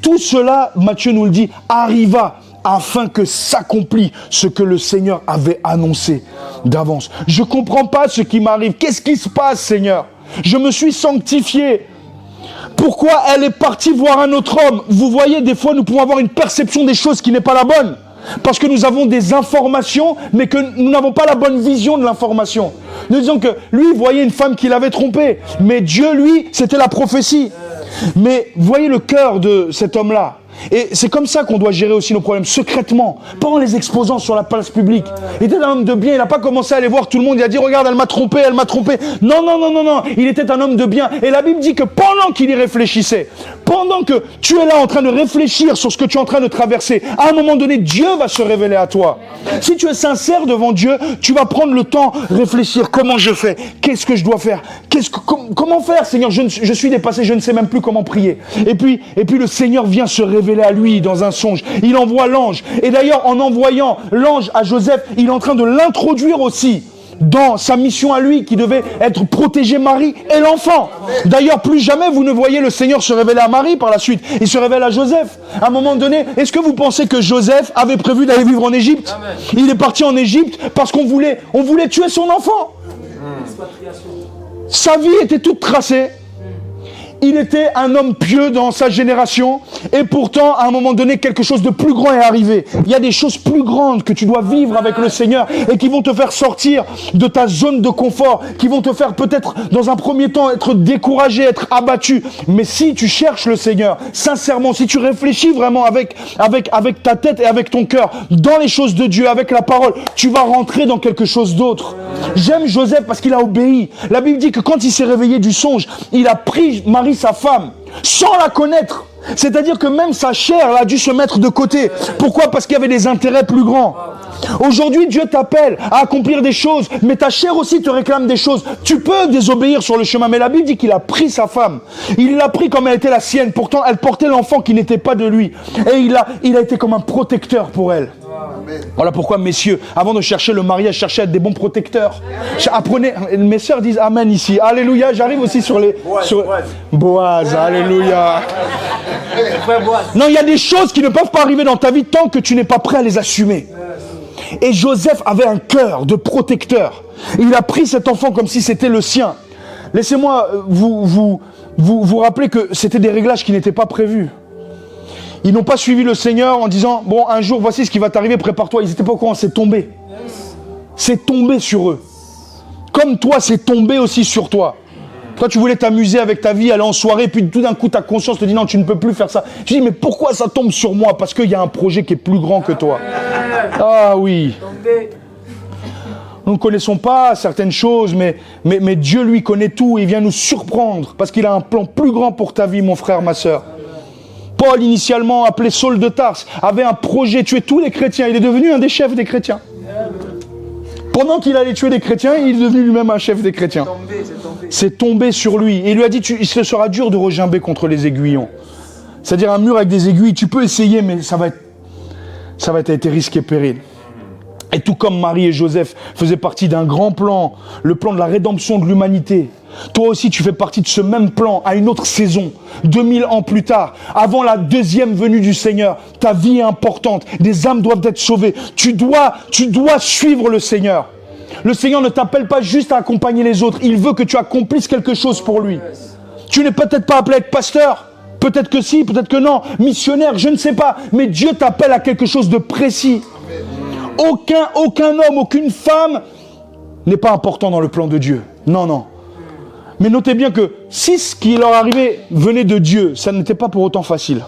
Tout cela, Matthieu nous le dit, arriva afin que s'accomplisse ce que le Seigneur avait annoncé d'avance. Je ne comprends pas ce qui m'arrive. Qu'est-ce qui se passe, Seigneur ? Je me suis sanctifié. Pourquoi elle est partie voir un autre homme ? Vous voyez, des fois, nous pouvons avoir une perception des choses qui n'est pas la bonne. Parce que nous avons des informations, mais que nous n'avons pas la bonne vision de l'information. Nous disons que lui, il voyait une femme qui l'avait trompé. Mais Dieu, lui, c'était la prophétie. Mais voyez le cœur de cet homme-là. Et c'est comme ça qu'on doit gérer aussi nos problèmes, secrètement, pas en les exposant sur la place publique. Il était un homme de bien, il n'a pas commencé à aller voir tout le monde, il a dit, regarde, elle m'a trompé. Non, il était un homme de bien. Et la Bible dit que pendant qu'il y réfléchissait, pendant que tu es là en train de réfléchir sur ce que tu es en train de traverser, à un moment donné, Dieu va se révéler à toi. Si tu es sincère devant Dieu, tu vas prendre le temps de réfléchir, comment je fais, qu'est-ce que je dois faire, comment faire, Seigneur, je suis dépassé, je ne sais même plus comment prier. Et puis le Seigneur vient se révéler à lui dans un songe. Il envoie l'ange. Et d'ailleurs, en envoyant l'ange à Joseph, il est en train de l'introduire aussi dans sa mission à lui, qui devait être protéger Marie et l'enfant. D'ailleurs, plus jamais vous ne voyez le Seigneur se révéler à Marie par la suite. Il se révèle à Joseph. À un moment donné, est-ce que vous pensez que Joseph avait prévu d'aller vivre en Égypte ? Il est parti en Égypte parce qu'on voulait tuer son enfant. Sa vie était toute tracée. Il était un homme pieux dans sa génération et pourtant, à un moment donné, quelque chose de plus grand est arrivé. Il y a des choses plus grandes que tu dois vivre avec le Seigneur et qui vont te faire sortir de ta zone de confort, qui vont te faire peut-être, dans un premier temps, être découragé, être abattu. Mais si tu cherches le Seigneur, sincèrement, si tu réfléchis vraiment avec ta tête et avec ton cœur, dans les choses de Dieu, avec la parole, tu vas rentrer dans quelque chose d'autre. J'aime Joseph parce qu'il a obéi. La Bible dit que quand il s'est réveillé du songe, il a pris Marie, sa femme, sans la connaître. C'est-à-dire que même sa chair a dû se mettre de côté. Pourquoi ? Parce qu'il y avait des intérêts plus grands. Aujourd'hui, Dieu t'appelle à accomplir des choses, mais ta chair aussi te réclame des choses. Tu peux désobéir sur le chemin, mais la Bible dit qu'il a pris sa femme. Il l'a pris comme elle était la sienne. Pourtant, elle portait l'enfant qui n'était pas de lui. Et il a été comme un protecteur pour elle. Voilà pourquoi, messieurs, avant de chercher le mariage, cherchez à être des bons protecteurs. Apprenez, mes sœurs disent Amen ici. Alléluia, j'arrive aussi sur les... Boaz, alléluia. Non, il y a des choses qui ne peuvent pas arriver dans ta vie tant que tu n'es pas prêt à les assumer. Et Joseph avait un cœur de protecteur. Il a pris cet enfant comme si c'était le sien. Laissez-moi vous rappeler que c'était des réglages qui n'étaient pas prévus. Ils n'ont pas suivi le Seigneur en disant, bon, un jour, voici ce qui va t'arriver, prépare-toi. Ils n'étaient pas au courant, c'est tombé. C'est tombé sur eux. Comme toi, c'est tombé aussi sur toi. Toi, tu voulais t'amuser avec ta vie, aller en soirée, puis tout d'un coup, ta conscience te dit, non, tu ne peux plus faire ça. Tu dis, mais pourquoi ça tombe sur moi? Parce qu'il y a un projet qui est plus grand que toi. Ah oui. Nous ne connaissons pas certaines choses, mais Dieu, lui, connaît tout. Il vient nous surprendre parce qu'il a un plan plus grand pour ta vie, mon frère, ma sœur. Paul, initialement appelé Saul de Tarse, avait un projet, tuer tous les chrétiens. Il est devenu un des chefs des chrétiens. Pendant qu'il allait tuer des chrétiens, il est devenu lui-même un chef des chrétiens. C'est tombé sur lui. Et il lui a dit, il se sera dur de regimber contre les aiguillons. C'est-à-dire un mur avec des aiguilles, tu peux essayer, mais ça va être à tes risques et périls. Et tout comme Marie et Joseph faisaient partie d'un grand plan, le plan de la rédemption de l'humanité, toi aussi tu fais partie de ce même plan à une autre saison, 2000 ans plus tard, avant la deuxième venue du Seigneur. Ta vie est importante, des âmes doivent être sauvées. Tu dois suivre le Seigneur. Le Seigneur ne t'appelle pas juste à accompagner les autres, il veut que tu accomplisses quelque chose pour lui. Tu n'es peut-être pas appelé à être pasteur, peut-être que si, peut-être que non, missionnaire, je ne sais pas, mais Dieu t'appelle à quelque chose de précis. Aucun homme, aucune femme n'est pas important dans le plan de Dieu. Non, non. Mais notez bien que si ce qui leur arrivait venait de Dieu, ça n'était pas pour autant facile.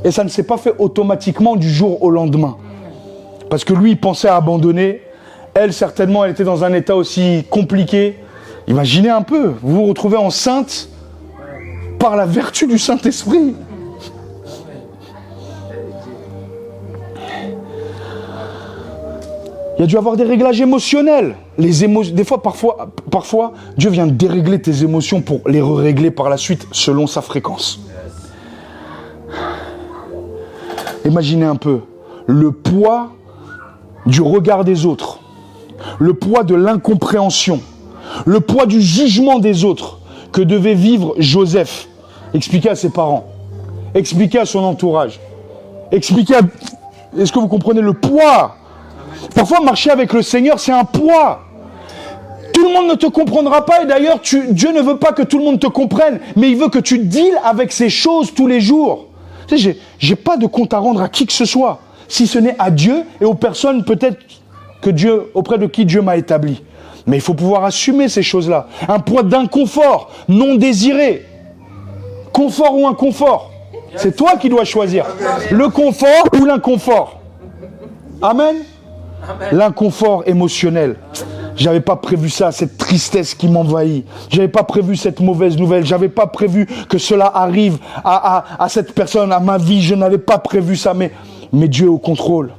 Et ça ne s'est pas fait automatiquement du jour au lendemain. Parce que lui, il pensait à abandonner. Elle, certainement, elle était dans un état aussi compliqué. Imaginez un peu, vous vous retrouvez enceinte par la vertu du Saint-Esprit. Il y a dû avoir des réglages émotionnels. Des fois, parfois, Dieu vient dérégler tes émotions pour les régler par la suite selon sa fréquence. Imaginez un peu le poids du regard des autres, le poids de l'incompréhension, le poids du jugement des autres que devait vivre Joseph. Expliquer à ses parents, expliquer à son entourage, expliquer à... Est-ce que vous comprenez le poids? Parfois, marcher avec le Seigneur, c'est un poids. Tout le monde ne te comprendra pas et d'ailleurs, Dieu ne veut pas que tout le monde te comprenne, mais il veut que tu deals avec ces choses tous les jours. Tu sais, j'ai pas de compte à rendre à qui que ce soit, si ce n'est à Dieu et aux personnes peut-être auprès de qui Dieu m'a établi. Mais il faut pouvoir assumer ces choses-là. Un poids d'inconfort non désiré. Confort ou inconfort, c'est toi qui dois choisir. Le confort ou l'inconfort. Amen. L'inconfort émotionnel. J'avais pas prévu ça, cette tristesse qui m'envahit. J'avais pas prévu cette mauvaise nouvelle. J'avais pas prévu que cela arrive à cette personne, à ma vie. Je n'avais pas prévu ça, mais Dieu est au contrôle.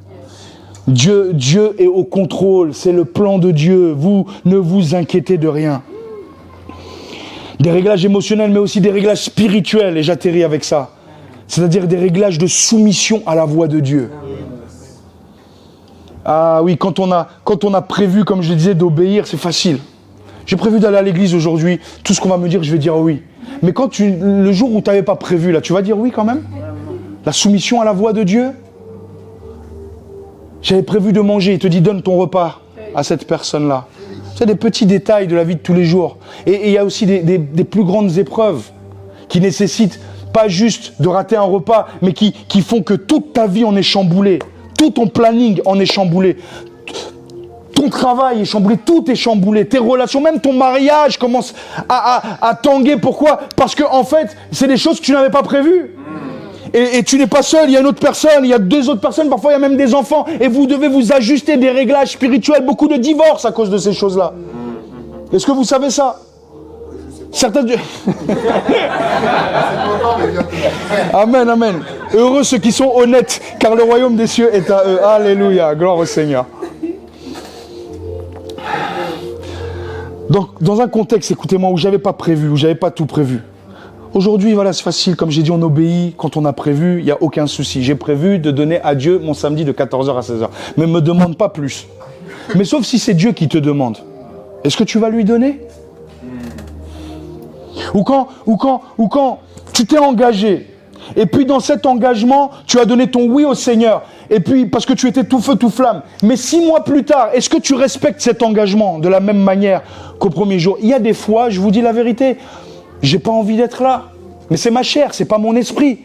Dieu est au contrôle. C'est le plan de Dieu. Vous ne vous inquiétez de rien. Des réglages émotionnels, mais aussi des réglages spirituels. Et j'atterris avec ça. C'est-à-dire des réglages de soumission à la voix de Dieu. Ah oui, quand on a prévu, comme je le disais, d'obéir, c'est facile. J'ai prévu d'aller à l'église aujourd'hui, tout ce qu'on va me dire, je vais dire oui. Mais le jour où tu n'avais pas prévu, là, tu vas dire oui quand même? La soumission à la voix de Dieu? J'avais prévu de manger, il te dit donne ton repas à cette personne-là. C'est des petits détails de la vie de tous les jours. Et il y a aussi des plus grandes épreuves qui nécessitent pas juste de rater un repas, mais qui font que toute ta vie en est chamboulée. Tout ton planning en est chamboulé. Ton travail est chamboulé, tout est chamboulé. Tes relations, même ton mariage commence à tanguer. Pourquoi? Parce que en fait, c'est des choses que tu n'avais pas prévues. Et tu n'es pas seul, il y a une autre personne, il y a deux autres personnes, parfois il y a même des enfants. Et vous devez vous ajuster des réglages spirituels. Beaucoup de divorces à cause de ces choses-là. Est-ce que vous savez ça? Certains... Amen, amen. Heureux ceux qui sont honnêtes, car le royaume des cieux est à eux. Alléluia, gloire au Seigneur. Donc, dans un contexte, écoutez-moi, où j'avais pas prévu, où j'avais pas tout prévu. Aujourd'hui, voilà, c'est facile. Comme j'ai dit, on obéit quand on a prévu, il n'y a aucun souci. J'ai prévu de donner à Dieu mon samedi de 14h à 16h. Mais ne me demande pas plus. Mais sauf si c'est Dieu qui te demande. Est-ce que tu vas lui donner? Ou quand tu t'es engagé, et puis dans cet engagement, tu as donné ton oui au Seigneur, Et puis, parce que tu étais tout feu, tout flamme. Mais 6 mois plus tard, est-ce que tu respectes cet engagement de la même manière qu'au premier jour? Il y a des fois, je vous dis la vérité, j'ai pas envie d'être là. Mais c'est ma chair, c'est pas mon esprit.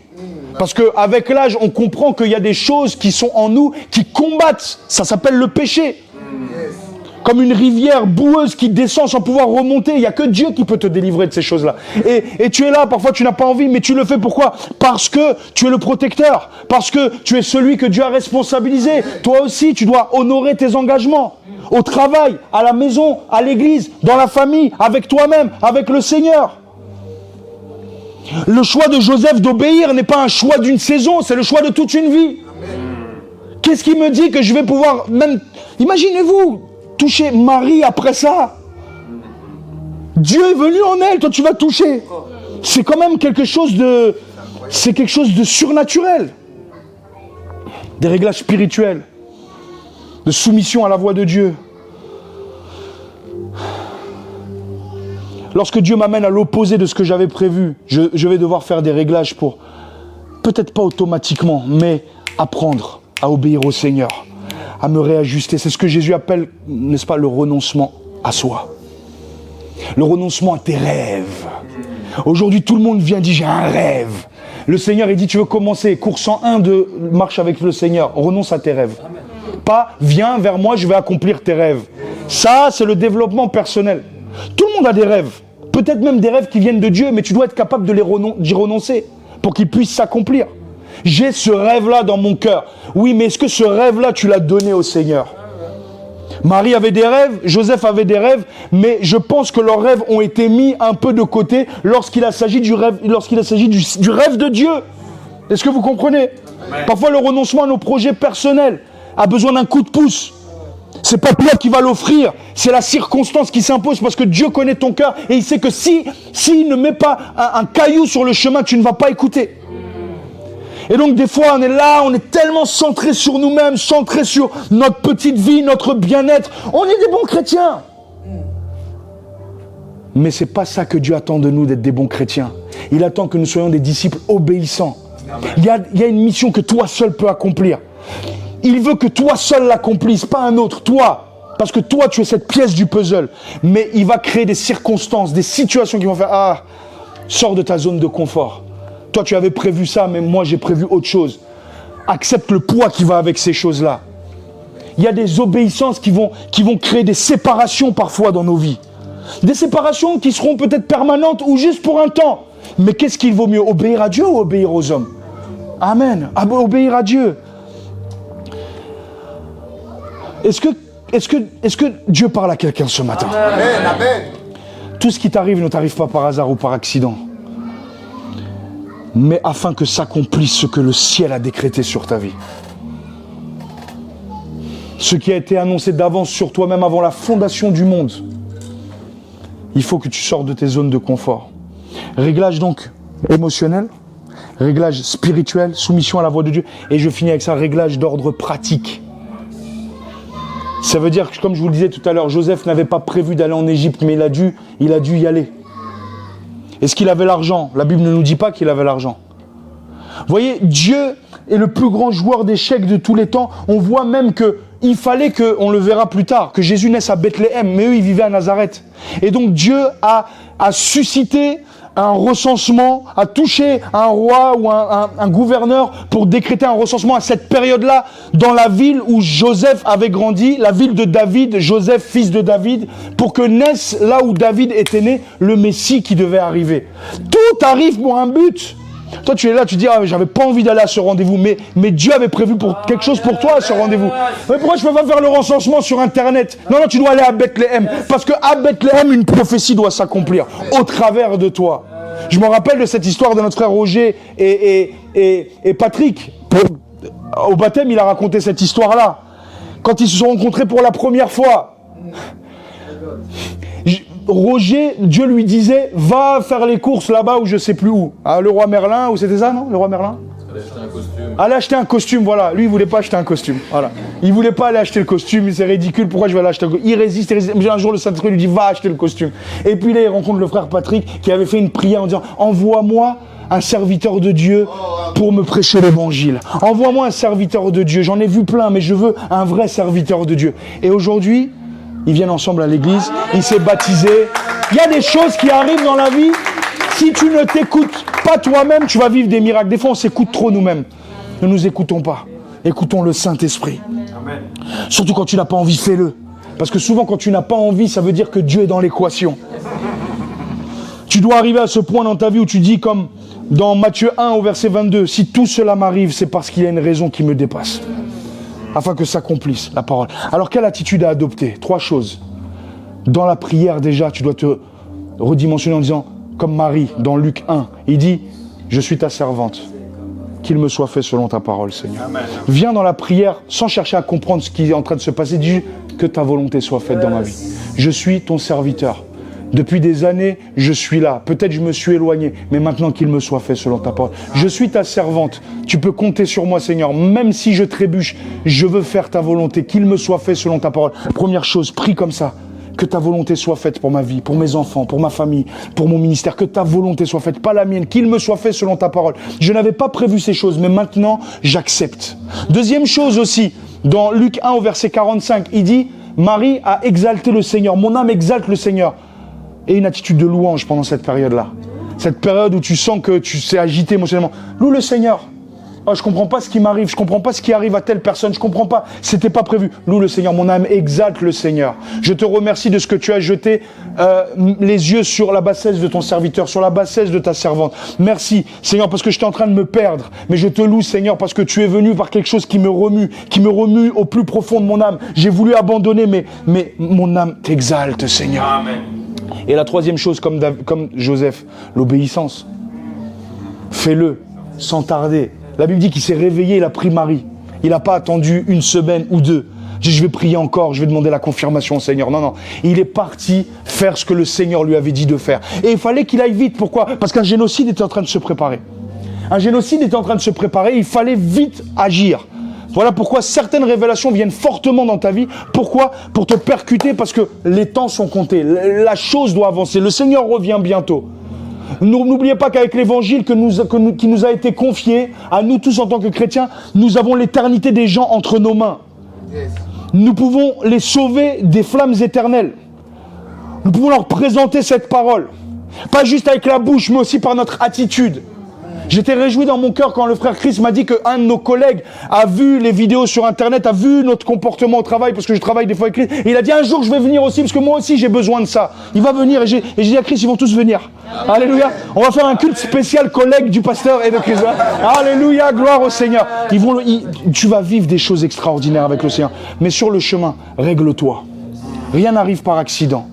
Parce qu'avec l'âge, on comprend qu'il y a des choses qui sont en nous, qui combattent. Ça s'appelle le péché. Comme une rivière boueuse qui descend sans pouvoir remonter. Il n'y a que Dieu qui peut te délivrer de ces choses-là. Et tu es là, parfois tu n'as pas envie, mais tu le fais pourquoi? Parce que tu es le protecteur. Parce que tu es celui que Dieu a responsabilisé. Toi aussi, tu dois honorer tes engagements. Au travail, à la maison, à l'église, dans la famille, avec toi-même, avec le Seigneur. Le choix de Joseph d'obéir n'est pas un choix d'une saison, c'est le choix de toute une vie. Qu'est-ce qui me dit que je vais pouvoir même... Imaginez-vous, toucher Marie après ça. Dieu est venu en elle, toi tu vas toucher. C'est quand même quelque chose de... C'est quelque chose de surnaturel. Des réglages spirituels. De soumission à la voix de Dieu. Lorsque Dieu m'amène à l'opposé de ce que j'avais prévu, je vais devoir faire des réglages pour, peut-être pas automatiquement, mais apprendre à obéir au Seigneur, à me réajuster. C'est ce que Jésus appelle, n'est-ce pas, le renoncement à soi. Le renoncement à tes rêves. Aujourd'hui, tout le monde vient dire, j'ai un rêve. Le Seigneur, il dit, tu veux commencer, cours 101 de marche avec le Seigneur, renonce à tes rêves. Pas, viens vers moi, je vais accomplir tes rêves. Ça, c'est le développement personnel. Tout le monde a des rêves. Peut-être même des rêves qui viennent de Dieu, mais tu dois être capable d'y renoncer pour qu'ils puissent s'accomplir. J'ai ce rêve-là dans mon cœur. Oui, mais est-ce que ce rêve-là, tu l'as donné au Seigneur? Marie avait des rêves, Joseph avait des rêves, mais je pense que leurs rêves ont été mis un peu de côté lorsqu'il s'agit du rêve de Dieu. Est-ce que vous comprenez? Parfois, le renoncement à nos projets personnels a besoin d'un coup de pouce. C'est pas toi qui va l'offrir, c'est la circonstance qui s'impose parce que Dieu connaît ton cœur et il sait que s'il ne met pas un caillou sur le chemin, tu ne vas pas écouter. Et donc des fois on est là, on est tellement centré sur nous-mêmes, centré sur notre petite vie, notre bien-être. On est des bons chrétiens. Mais c'est pas ça que Dieu attend de nous, d'être des bons chrétiens. Il attend que nous soyons des disciples obéissants. Il y a une mission que toi seul peux accomplir. Il veut que toi seul l'accomplisses, pas un autre, toi. Parce que toi, tu es cette pièce du puzzle. Mais il va créer des circonstances, des situations qui vont faire « Ah, sors de ta zone de confort. Toi, tu avais prévu ça, mais moi, j'ai prévu autre chose. » Accepte le poids qui va avec ces choses-là. Il y a des obéissances qui vont créer des séparations parfois dans nos vies. Des séparations qui seront peut-être permanentes ou juste pour un temps. Mais qu'est-ce qu'il vaut mieux, obéir à Dieu ou obéir aux hommes? Amen. Obéir à Dieu. Est-ce que Dieu parle à quelqu'un ce matin? Amen, amen. Tout ce qui t'arrive ne t'arrive pas par hasard ou par accident. Mais afin que s'accomplisse ce que le ciel a décrété sur ta vie. Ce qui a été annoncé d'avance sur toi, même avant la fondation du monde. Il faut que tu sortes de tes zones de confort. Réglage donc émotionnel, réglage spirituel, soumission à la voix de Dieu. Et je finis avec ça, réglage d'ordre pratique. Ça veut dire que, comme je vous le disais tout à l'heure, Joseph n'avait pas prévu d'aller en Égypte, mais il a dû y aller. Est-ce qu'il avait l'argent? La Bible ne nous dit pas qu'il avait l'argent. Vous voyez, Dieu est le plus grand joueur d'échecs de tous les temps. On voit même qu'il fallait on le verra plus tard, que Jésus naisse à Bethléem, mais eux, ils vivaient à Nazareth. Et donc Dieu a suscité un recensement, a touché un roi ou un gouverneur pour décréter un recensement à cette période-là dans la ville où Joseph avait grandi, la ville de David, Joseph, fils de David, pour que naisse là où David était né, le Messie qui devait arriver. Tout arrive pour un but. Toi, tu es là, tu dis, j'avais pas envie d'aller à ce rendez-vous, mais Dieu avait prévu quelque chose pour toi à ce rendez-vous. Mais pourquoi je peux pas faire le recensement sur Internet? Non, tu dois aller à Bethléem. Parce qu'à Bethléem, une prophétie doit s'accomplir au travers de toi. Je me rappelle de cette histoire de notre frère Roger et Patrick. Au baptême, il a raconté cette histoire-là. Quand ils se sont rencontrés pour la première fois, Roger, Dieu lui disait, va faire les courses là-bas où je sais plus où. Ah, le roi Merlin, ou c'était ça, non? Le roi Merlin? Allez acheter un costume, voilà. Lui, il voulait pas acheter un costume. Voilà. Il voulait pas aller acheter le costume, c'est ridicule. Pourquoi je vais aller acheter un costume? Il résiste. Un jour, le Saint-Esprit lui dit, va acheter le costume. Et puis là, il rencontre le frère Patrick qui avait fait une prière en disant, envoie-moi un serviteur de Dieu pour me prêcher l'évangile. Envoie-moi un serviteur de Dieu. J'en ai vu plein, mais je veux un vrai serviteur de Dieu. Et aujourd'hui, ils viennent ensemble à l'église. Il s'est baptisé. Il y a des choses qui arrivent dans la vie. Si tu ne t'écoutes pas toi-même, tu vas vivre des miracles. Des fois, on s'écoute trop nous-mêmes. Ne nous écoutons pas. Écoutons le Saint-Esprit. Amen. Surtout quand tu n'as pas envie, fais-le. Parce que souvent, quand tu n'as pas envie, ça veut dire que Dieu est dans l'équation. Tu dois arriver à ce point dans ta vie où tu dis comme dans Matthieu 1 au verset 22, si tout cela m'arrive, c'est parce qu'il y a une raison qui me dépasse. Afin que s'accomplisse la parole. Alors, quelle attitude à adopter? 3 choses. Dans la prière, déjà, tu dois te redimensionner en disant, comme Marie, dans Luc 1, il dit, je suis ta servante, qu'il me soit fait selon ta parole, Seigneur. Amen. Viens dans la prière sans chercher à comprendre ce qui est en train de se passer, dis que ta volonté soit faite dans ma vie. Je suis ton serviteur. Depuis des années, je suis là. Peut-être je me suis éloigné, mais maintenant qu'il me soit fait selon ta parole. Je suis ta servante. Tu peux compter sur moi, Seigneur. Même si je trébuche, je veux faire ta volonté. Qu'il me soit fait selon ta parole. Première chose, prie comme ça. Que ta volonté soit faite pour ma vie, pour mes enfants, pour ma famille, pour mon ministère. Que ta volonté soit faite, pas la mienne. Qu'il me soit fait selon ta parole. Je n'avais pas prévu ces choses, mais maintenant, j'accepte. Deuxième chose aussi, dans Luc 1 au verset 45, il dit, Marie a exalté le Seigneur. Mon âme exalte le Seigneur. Et une attitude de louange pendant cette période-là. Cette période où tu sens que tu sais agiter émotionnellement. Loue le Seigneur. Oh, je comprends pas ce qui m'arrive, je comprends pas ce qui arrive à telle personne, je comprends pas, c'était pas prévu. Loue le Seigneur, mon âme exalte le Seigneur. Je te remercie de ce que tu as jeté les yeux sur la bassesse de ton serviteur, sur la bassesse de ta servante. Merci Seigneur parce que j'étais en train de me perdre, mais je te loue Seigneur parce que tu es venu par quelque chose qui me remue au plus profond de mon âme. J'ai voulu abandonner, mais mon âme t'exalte Seigneur. Amen. Et la troisième chose, comme Joseph, l'obéissance. Fais-le sans tarder. La Bible dit qu'il s'est réveillé, il a pris Marie. Il n'a pas attendu une semaine ou deux. Je vais prier encore, je vais demander la confirmation au Seigneur. Non. Il est parti faire ce que le Seigneur lui avait dit de faire. Et il fallait qu'il aille vite. Pourquoi? Parce qu'un génocide était en train de se préparer. Un génocide était en train de se préparer. Il fallait vite agir. Voilà pourquoi certaines révélations viennent fortement dans ta vie. Pourquoi? Pour te percuter, parce que les temps sont comptés. La chose doit avancer. Le Seigneur revient bientôt. N'oubliez pas qu'avec l'évangile qui nous a été confié, à nous tous en tant que chrétiens, nous avons l'éternité des gens entre nos mains. Nous pouvons les sauver des flammes éternelles. Nous pouvons leur présenter cette parole. Pas juste avec la bouche, mais aussi par notre attitude. J'étais réjoui dans mon cœur quand le frère Chris m'a dit qu'un de nos collègues a vu les vidéos sur Internet, a vu notre comportement au travail, parce que je travaille des fois avec Chris. Et il a dit un jour je vais venir aussi, parce que moi aussi j'ai besoin de ça. Il va venir et j'ai dit à Chris, ils vont tous venir. Alléluia. On va faire un culte spécial collègue du pasteur et de Chris. Alléluia, gloire au Seigneur. Tu vas vivre des choses extraordinaires avec le Seigneur. Mais sur le chemin, règle-toi. Rien n'arrive par accident.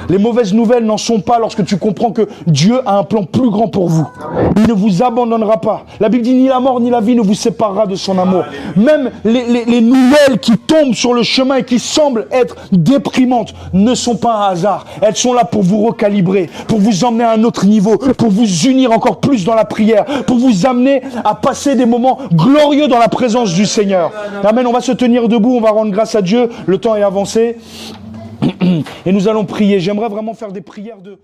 Les mauvaises nouvelles n'en sont pas lorsque tu comprends que Dieu a un plan plus grand pour vous. Il ne vous abandonnera pas. La Bible dit ni la mort ni la vie ne vous séparera de son amour. Même les nouvelles qui tombent sur le chemin et qui semblent être déprimantes ne sont pas un hasard. Elles sont là pour vous recalibrer, pour vous emmener à un autre niveau, pour vous unir encore plus dans la prière, pour vous amener à passer des moments glorieux dans la présence du Seigneur. Amen. On va se tenir debout, on va rendre grâce à Dieu. Le temps est avancé. Et nous allons prier. J'aimerais vraiment faire des prières de...